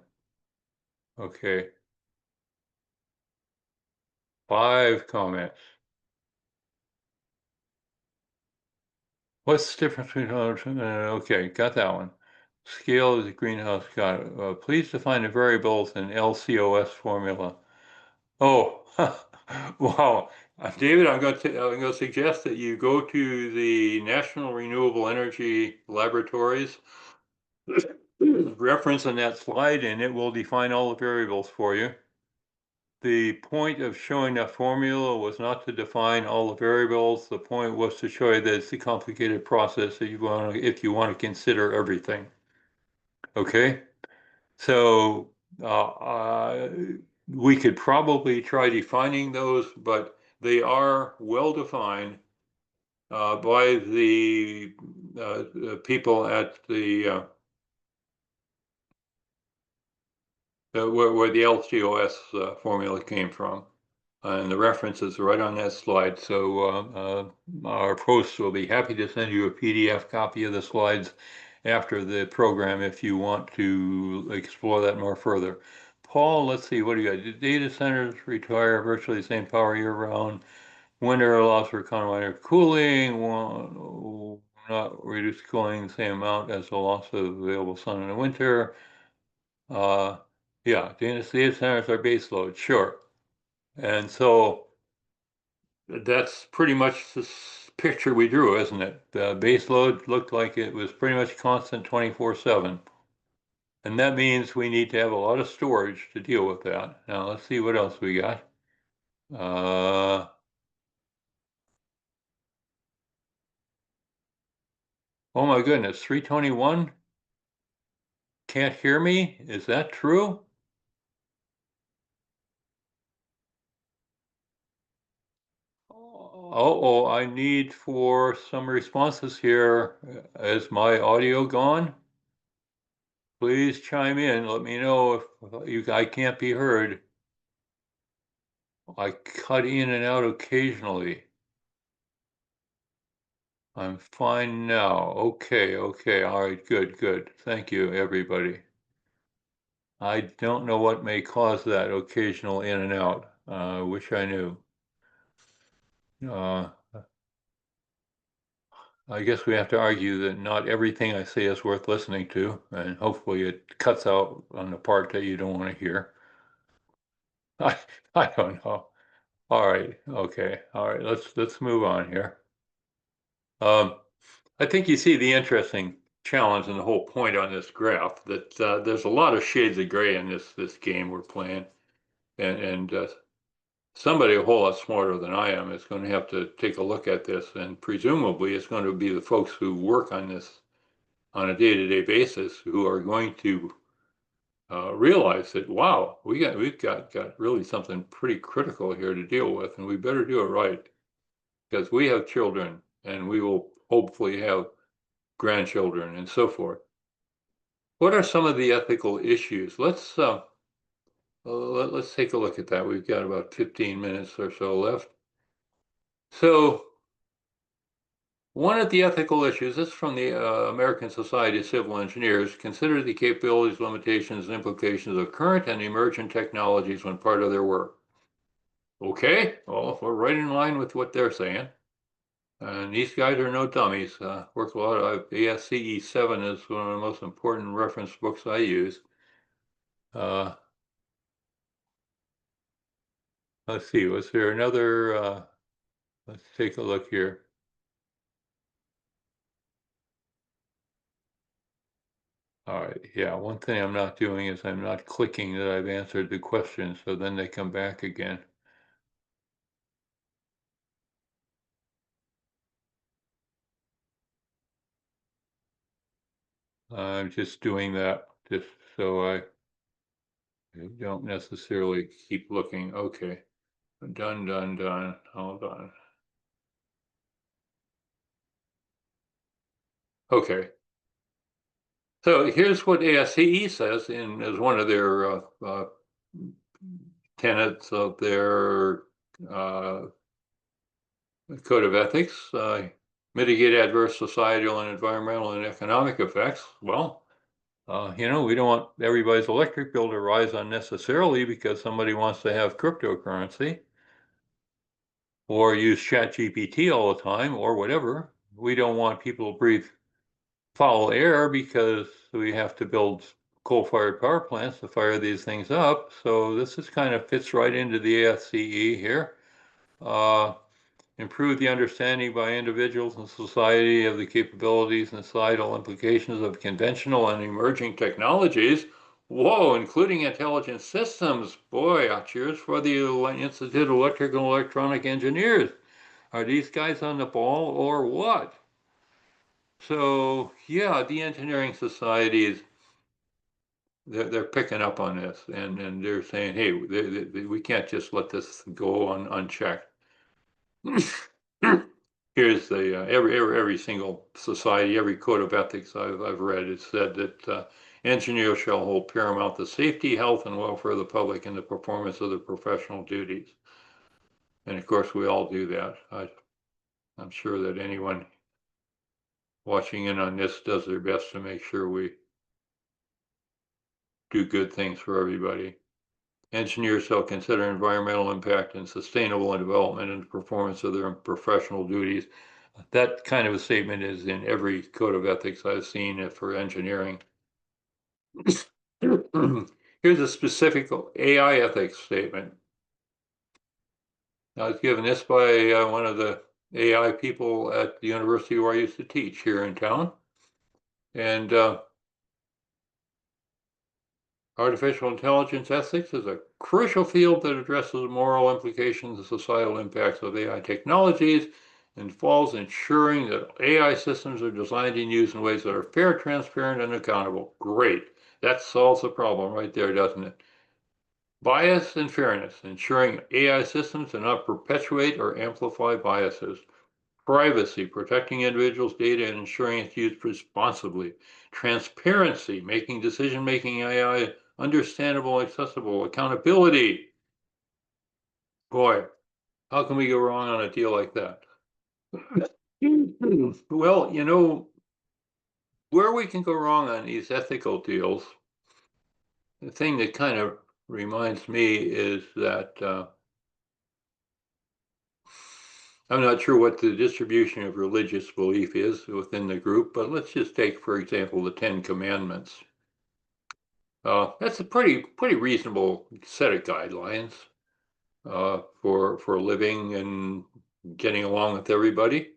Okay. 5 comments. What's the difference between, okay, got that one. Scale is a greenhouse, got it. Please define the variables in LCOS formula. Oh, wow. David, I'm going to suggest that you go to the National Renewable Energy Laboratories reference on that slide, and it will define all the variables for you. The point of showing that formula was not to define all the variables. The point was to show you that it's a complicated process that if you want to consider everything. Okay? So we could probably try defining those, but they are well defined by the people at the where the LCOS formula came from. And the reference is right on that slide. So our posts will be happy to send you a PDF copy of the slides after the program if you want to explore that more further. Paul, let's see, what do you got? Data centers require virtually the same power year-round. Winter allows for combined cooling, will not reduce cooling the same amount as the loss of available sun in the winter. Yeah, data centers are base load, sure. And so that's pretty much picture we drew, isn't it? The base load looked like it was pretty much constant 24/7. And that means we need to have a lot of storage to deal with that. Now let's see what else we got. Uh, oh my goodness, 321? Can't hear me? Is that true? Oh, I need for some responses here. Is my audio gone? Please chime in. Let me know if I can't be heard. I cut in and out occasionally. I'm fine now. Okay, okay. All right, good, good. Thank you, everybody. I don't know what may cause that occasional in and out. Wish I knew. Uh, I guess we have to argue that not everything I say is worth listening to, and hopefully it cuts out on the part that you don't want to hear. I I don't know. All right, okay, all right. Let's move on here. I think you see the interesting challenge and the whole point on this graph that there's a lot of shades of gray in this game we're playing, and somebody a whole lot smarter than I am is going to have to take a look at this, and presumably it's going to be the folks who work on this on a day-to-day basis who are going to realize that, wow, we've got really something pretty critical here to deal with, and we better do it right because we have children and we will hopefully have grandchildren and so forth. What are some of the ethical issues? Let's take a look at that. We've got about 15 minutes or so left. So one of the ethical issues, this is from the American Society of Civil Engineers, consider the capabilities, limitations, and implications of current and emergent technologies when part of their work. Okay, well, we're right in line with what they're saying. And these guys are no dummies. Work a lot of ASCE 7 is one of the most important reference books I use. Uh, let's see, was there another? Let's take a look here. All right, yeah, one thing I'm not doing is I'm not clicking that I've answered the question, so then they come back again. I'm just doing that just so I don't necessarily keep looking. Okay, done, done, done. Hold on. Okay, so here's what ASCE says in as one of their tenets of their uh, code of ethics. Mitigate adverse societal and environmental and economic effects. Well, we don't want everybody's electric bill to rise unnecessarily because somebody wants to have cryptocurrency or use ChatGPT all the time or whatever. We don't want people to breathe foul air because we have to build coal-fired power plants to fire these things up. So this is kind of fits right into the ASCE here. Uh, Improve the understanding by individuals and society of the capabilities and societal implications of conventional and emerging technologies. Whoa, including intelligent systems. Boy, cheers for the Institute of Electrical and Electronic Engineers. Are these guys on the ball or what? So, yeah, the engineering societies, they're picking up on this and they're saying, hey, we can't just let this go unchecked. Here's the every single society, every code of ethics I've read, it said that engineers shall hold paramount the safety, health, and welfare of the public in the performance of their professional duties. And of course, we all do that. I'm sure that anyone watching in on this does their best to make sure we do good things for everybody. Engineers shall consider environmental impact and sustainable development in the performance of their professional duties. That kind of a statement is in every code of ethics I've seen for engineering. Here's a specific AI ethics statement. I was given this by one of the AI people at the university where I used to teach here in town. And artificial intelligence ethics is a crucial field that addresses the moral implications and societal impacts of AI technologies and involves ensuring that AI systems are designed and used in ways that are fair, transparent, and accountable. Great. That solves the problem right there, doesn't it? Bias and fairness, ensuring AI systems do not perpetuate or amplify biases. Privacy, protecting individuals' data and ensuring it's used responsibly. Transparency, making decision-making AI understandable, accessible. Accountability. Boy, how can we go wrong on a deal like that? Well, where we can go wrong on these ethical deals, the thing that kind of reminds me is that I'm not sure what the distribution of religious belief is within the group, but let's just take, for example, the Ten Commandments. That's a pretty reasonable set of guidelines for living and getting along with everybody.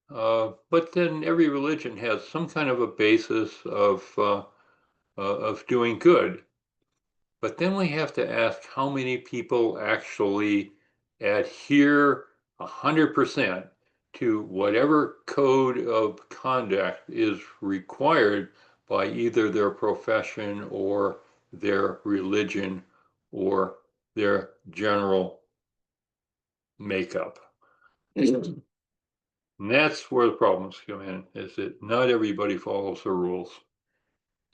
But then every religion has some kind of a basis of doing good. But then we have to ask how many people actually adhere 100% to whatever code of conduct is required by either their profession or their religion or their general makeup. And that's where the problems come in, is that not everybody follows the rules.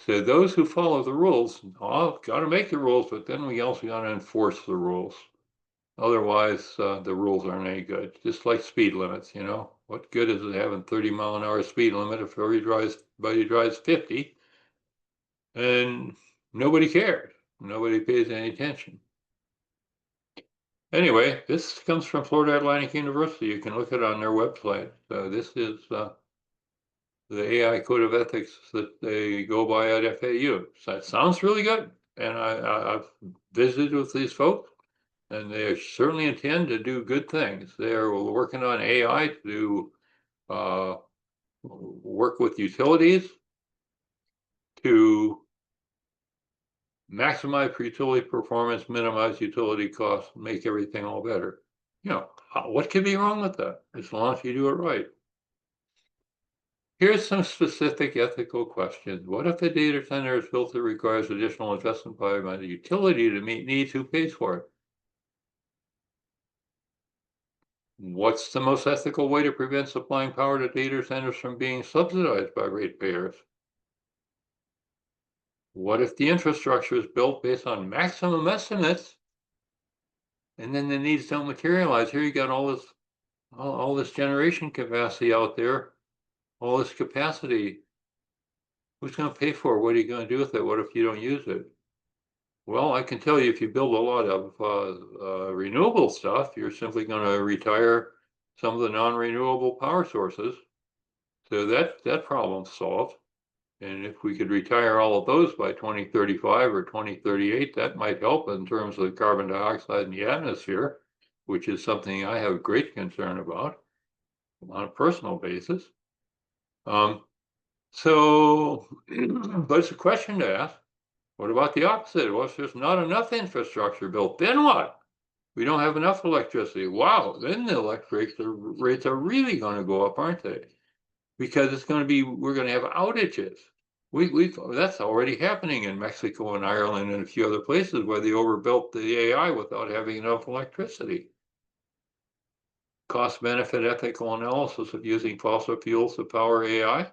So those who follow the rules, got to make the rules, but then we also got to enforce the rules. Otherwise, the rules aren't any good. Just like speed limits, what good is it having 30-mile-an-hour speed limit if everybody drives 50 and nobody cares? Nobody pays any attention. Anyway, this comes from Florida Atlantic University. You can look it on their website. This is the AI Code of Ethics that they go by at FAU. So that sounds really good. And I've visited with these folks, and they certainly intend to do good things. They're working on AI to work with utilities to maximize utility performance, minimize utility costs, make everything all better. What could be wrong with that as long as you do it right? Here's some specific ethical questions. What if the data center is built that requires additional investment by the utility to meet needs? Who pays for it? What's the most ethical way to prevent supplying power to data centers from being subsidized by ratepayers? What if the infrastructure is built based on maximum estimates and then the needs don't materialize? Here you got all this generation capacity out there, all this capacity. Who's going to pay for it? What are you going to do with it? What if you don't use it? Well, I can tell you, if you build a lot of renewable stuff, you're simply going to retire some of the non-renewable power sources. So that problem's solved. And if we could retire all of those by 2035 or 2038, that might help in terms of carbon dioxide in the atmosphere, which is something I have great concern about on a personal basis. So, but it's a question to ask. What about the opposite? Well, if there's not enough infrastructure built, then what? We don't have enough electricity. Wow, then the electric rates are really going to go up, aren't they? Because we're going to have outages. That's already happening in Mexico and Ireland and a few other places where they overbuilt the AI without having enough electricity. Cost benefit ethical analysis of using fossil fuels to power AI.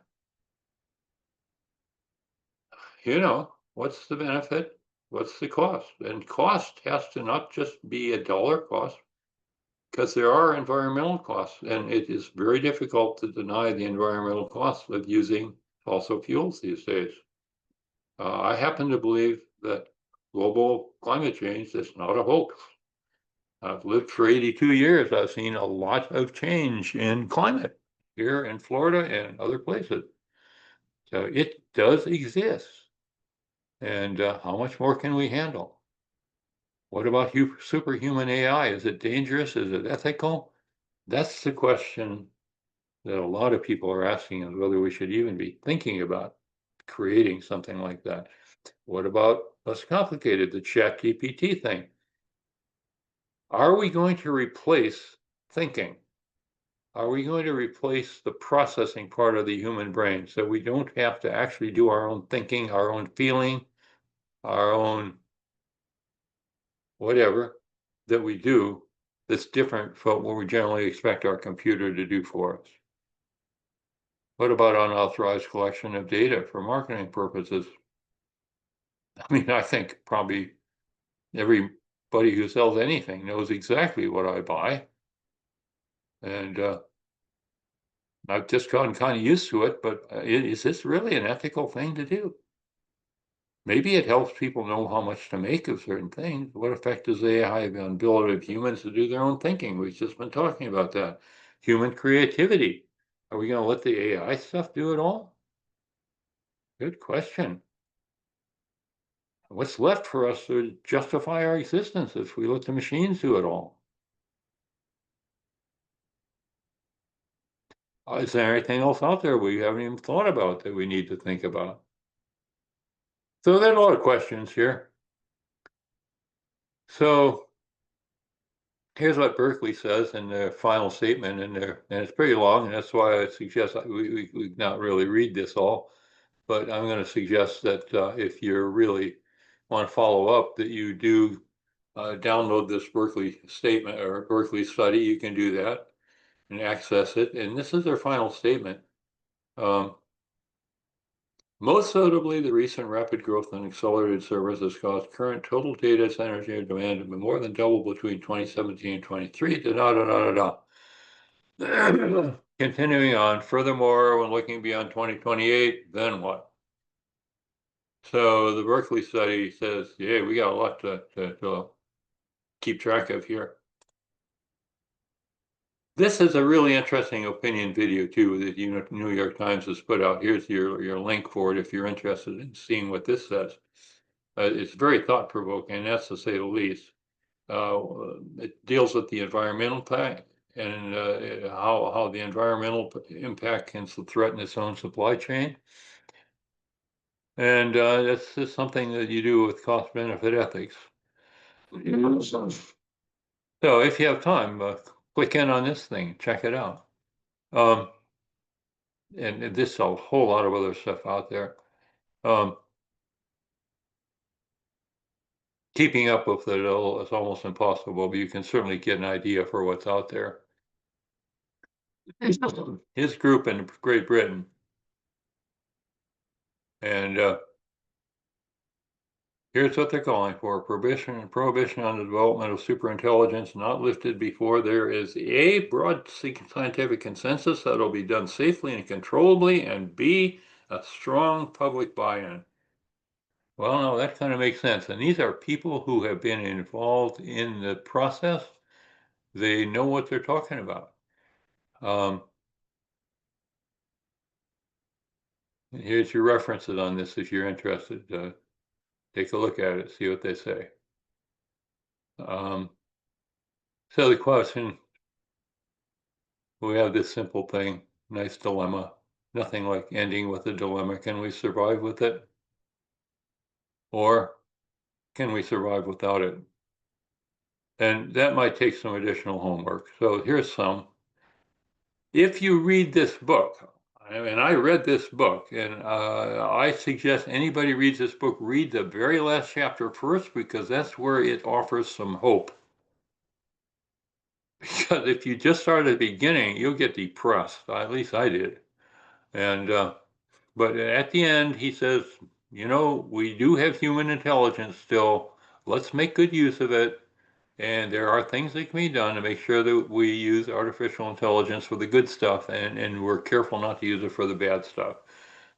What's the benefit? What's the cost? And cost has to not just be a dollar cost, because there are environmental costs, and it is very difficult to deny the environmental costs of using fossil fuels these days. I happen to believe that global climate change is not a hoax. I've lived for 82 years. I've seen a lot of change in climate here in Florida and other places. So it does exist. And how much more can we handle? What about superhuman AI? Is it dangerous? Is it ethical? That's the question that a lot of people are asking, is whether we should even be thinking about creating something like that. What about less complicated, the ChatGPT thing? Are we going to replace thinking? Are we going to replace the processing part of the human brain so we don't have to actually do our own thinking, our own feeling, our own whatever that we do that's different from what we generally expect our computer to do for us? What about unauthorized collection of data for marketing purposes? I mean, I think probably everybody who sells anything knows exactly what I buy. And I've just gotten kind of used to it, but is this really an ethical thing to do? Maybe it helps people know how much to make of certain things. What effect does AI have on the ability of humans to do their own thinking? We've just been talking about that. Human creativity. Are we going to let the AI stuff do it all? Good question. What's left for us to justify our existence if we let the machines do it all? Is there anything else out there we haven't even thought about that we need to think about? So there are a lot of questions here. So here's what Berkeley says in their final statement in there, and it's pretty long, and that's why I suggest we not really read this all, but I'm going to suggest that if you really want to follow up, that you do download this Berkeley statement or Berkeley study. You can do that and access it. And this is their final statement. Um, Most notably, the recent rapid growth in accelerated servers has caused current total data center demand to be more than double between 2017 and 23. Da, da, da, da, da. Continuing on, furthermore, when looking beyond 2028, then what? So the Berkeley study says, yeah, we got a lot to keep track of here. This is a really interesting opinion video too that New York Times has put out. Here's your link for it if you're interested in seeing what this says. It's very thought-provoking, that's to say the least. It deals with the environmental impact and how the environmental impact can threaten its own supply chain. And that's just something that you do with cost-benefit ethics. So if you have time, click in on this thing, check it out. And there's a whole lot of other stuff out there. Um, Keeping up with it all is almost impossible, but you can certainly get an idea for what's out there. His group in Great Britain, and here's what they're calling for: prohibition on the development of superintelligence not lifted before there is A, broad scientific consensus that will be done safely and controllably, and B, a strong public buy-in. Well, no, that kind of makes sense. And these are people who have been involved in the process. They know what they're talking about. Um, Here's your references on this if you're interested. Take a look at it, see what they say. Um, so the question, we have this simple thing, nice dilemma. Nothing like ending with a dilemma. Can we survive with it? Or can we survive without it? And that might take some additional homework. So here's some. If you read this book, and I read this book, and I suggest anybody reads this book, read the very last chapter first, because that's where it offers some hope. Because if you just start at the beginning, you'll get depressed. At least I did. And but at the end, he says, you know, we do have human intelligence still. Let's make good use of it. And there are things that can be done to make sure that we use artificial intelligence for the good stuff, and we're careful not to use it for the bad stuff.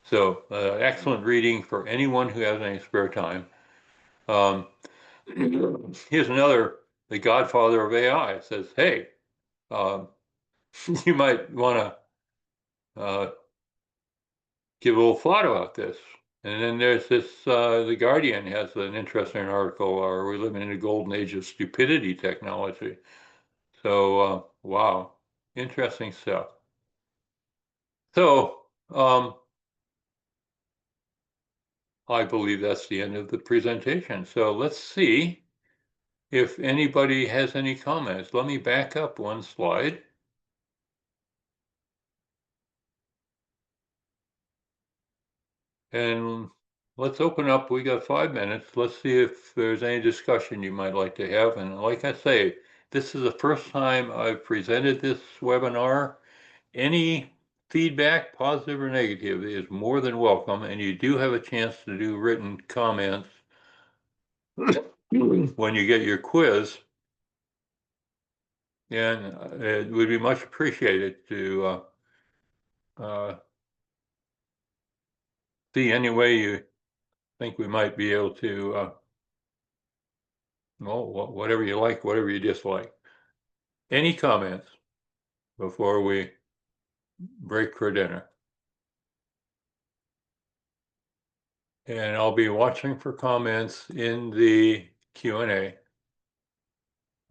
So excellent reading for anyone who has any spare time. Um, Here's another, the godfather of AI says, hey, um, you might want to give a little thought about this. And then there's this, The Guardian has an interesting article, are we living in a golden age of stupidity technology? So, wow. Interesting stuff. So, I believe that's the end of the presentation. So let's see if anybody has any comments. Let me back up one slide. And let's open up. We got 5 minutes. Let's see if there's any discussion you might like to have. And like I say, this is the first time I've presented this webinar. Any feedback, positive or negative, is more than welcome. And you do have a chance to do written comments when you get your quiz. And it would be much appreciated to see any way you think we might be able to, well, whatever you like, whatever you dislike. Any comments before we break for dinner? And I'll be watching for comments in the Q&A.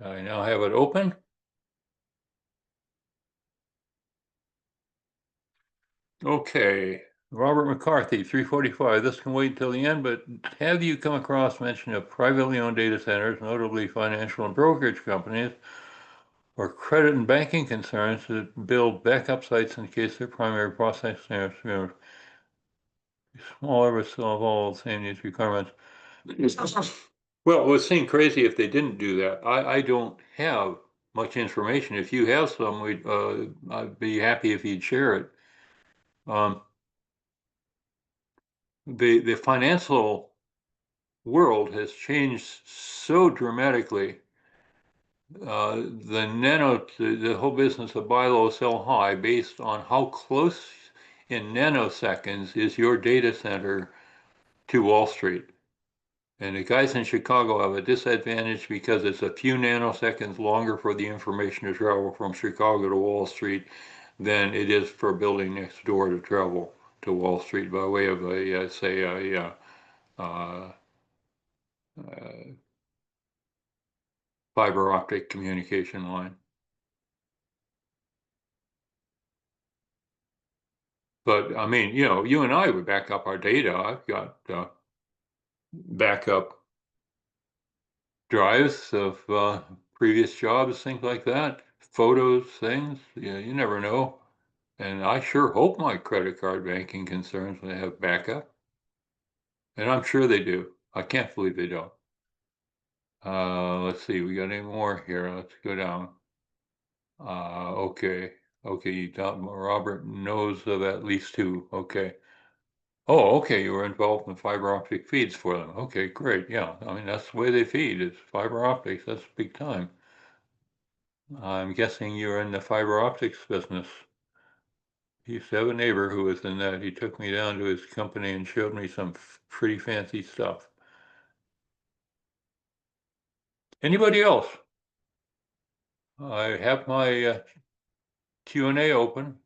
I now have it open. Okay, Robert McCarthy, 345. This can wait until the end, but have you come across mention of privately owned data centers, notably financial and brokerage companies, or credit and banking concerns that build backup sites in case their primary processing is smaller but still have all the same needs requirements? Well, it would seem crazy if they didn't do that. I don't have much information. If you have some, I'd be happy if you'd share it. Um, the financial world has changed so dramatically. The whole business of buy low, sell high, based on how close in nanoseconds is your data center to Wall Street. And the guys in Chicago have a disadvantage because it's a few nanoseconds longer for the information to travel from Chicago to Wall Street than it is for a building next door to travel to Wall Street by way of uh, uh, fiber optic communication line. But I mean, you and I would back up our data. I've got backup drives of previous jobs, things like that, photos, things. You never know. And I sure hope my credit card banking concerns they have backup. And I'm sure they do. I can't believe they don't. Let's see, we got any more here? Let's go down. Okay. Okay, Robert knows of at least two. Okay. Oh, okay, you were involved in fiber optic feeds for them. Okay, great. Yeah, I mean, that's the way they feed, is fiber optics. That's big time. I'm guessing you're in the fiber optics business. He used to have a neighbor who was in that. He took me down to his company and showed me some pretty fancy stuff. Anybody else? I have my Q&A open.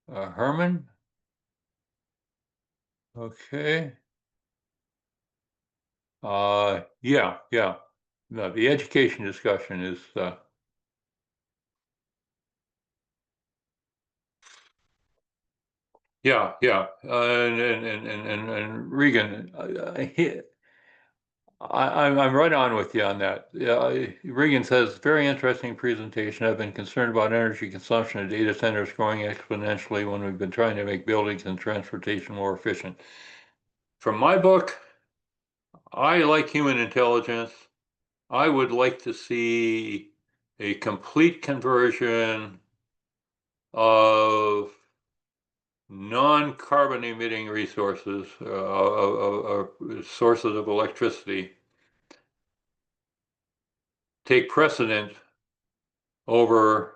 Herman? Okay. Yeah, yeah. No, the education discussion is yeah, yeah. And Regan, I'm right on with you on that. Regan says, very interesting presentation. I've been concerned about energy consumption of data centers growing exponentially when we've been trying to make buildings and transportation more efficient. From my book, I like human intelligence. I would like to see a complete conversion of non-carbon emitting resources, sources of electricity, take precedent over,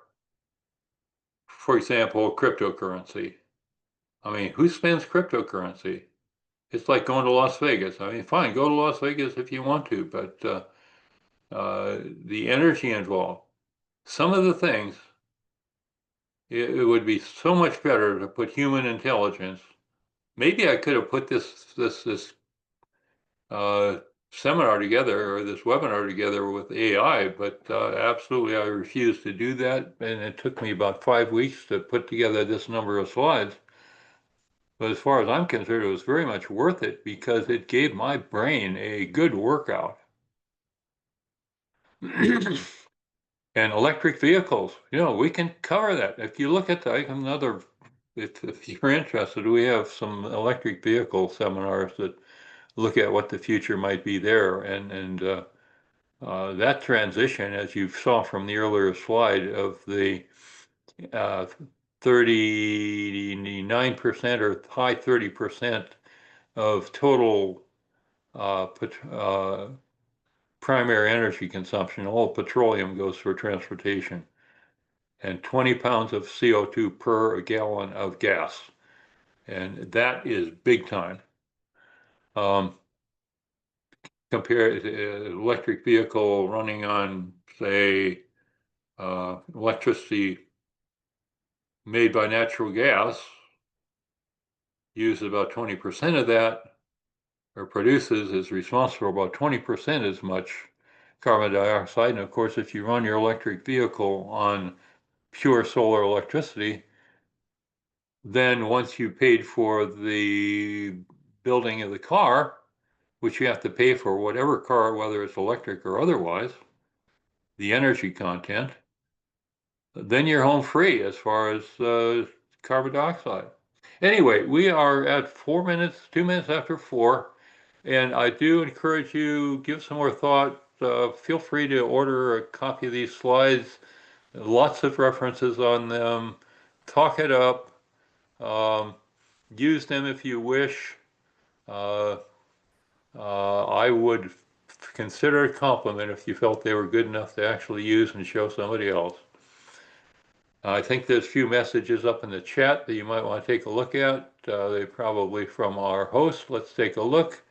for example, cryptocurrency. I mean, who spends cryptocurrency? It's like going to Las Vegas. I mean, fine, go to Las Vegas if you want to, but the energy involved, some of the things, it would be so much better to put human intelligence. Maybe I could have put this seminar together or this webinar together with AI, but absolutely I refused to do that. And it took me about 5 weeks to put together this number of slides. But as far as I'm concerned, it was very much worth it because it gave my brain a good workout. And electric vehicles, we can cover that. If you look at if you're interested, we have some electric vehicle seminars that look at what the future might be there. And that transition, as you saw from the earlier slide, of the 39% or high 30% of total primary energy consumption, all petroleum goes for transportation, and 20 pounds of CO2 per gallon of gas. And that is big time. Compare electric vehicle running on, say, electricity made by natural gas, uses about 20% of that, or produces, is responsible for about 20% as much carbon dioxide. And of course, if you run your electric vehicle on pure solar electricity, then once you paid for the building of the car, which you have to pay for whatever car, whether it's electric or otherwise, the energy content, then you're home free as far as carbon dioxide. Anyway, we are at 4 minutes, 2 minutes after 4, and I do encourage you, give some more thought. Feel free to order a copy of these slides. Lots of references on them. Talk it up. Use them if you wish. Uh, I would consider it a compliment if you felt they were good enough to actually use and show somebody else. I think there's a few messages up in the chat that you might want to take a look at. They're probably from our host. Let's take a look.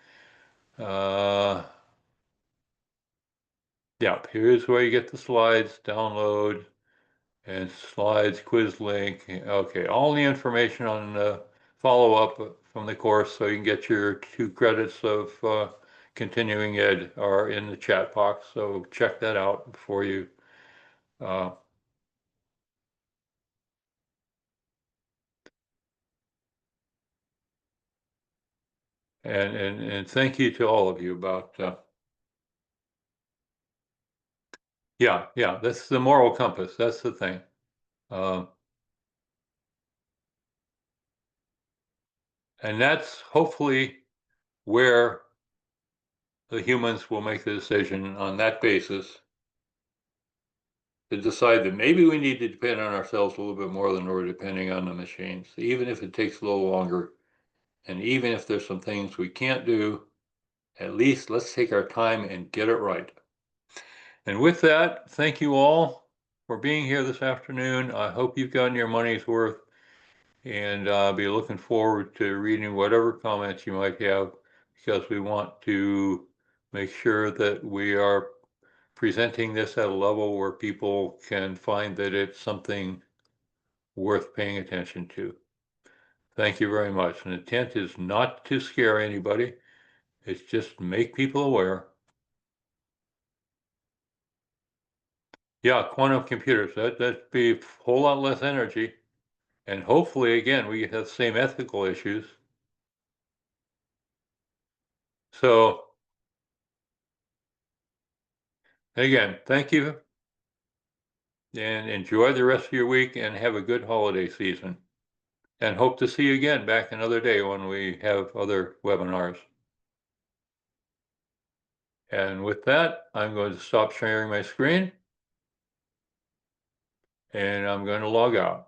Yeah, here's where you get the slides, download, and slides, quiz link. Okay, all the information on follow-up from the course, so you can get your 2 credits of continuing ed are in the chat box. So check that out before you. Uh, and thank you to all of you about. Yeah, that's the moral compass. That's the thing. And that's hopefully where the humans will make the decision on that basis to decide that maybe we need to depend on ourselves a little bit more than we're depending on the machines, even if it takes a little longer. And even if there's some things we can't do, at least let's take our time and get it right. And with that, thank you all for being here this afternoon. I hope you've gotten your money's worth, and I'll be looking forward to reading whatever comments you might have, because we want to make sure that we are presenting this at a level where people can find that it's something worth paying attention to. Thank you very much. And the intent is not to scare anybody. It's just make people aware. Yeah, quantum computers, that'd be a whole lot less energy. And hopefully, again, we have the same ethical issues. So again, thank you, and enjoy the rest of your week, and have a good holiday season. And hope to see you again back another day when we have other webinars. And with that, I'm going to stop sharing my screen, and I'm going to log out.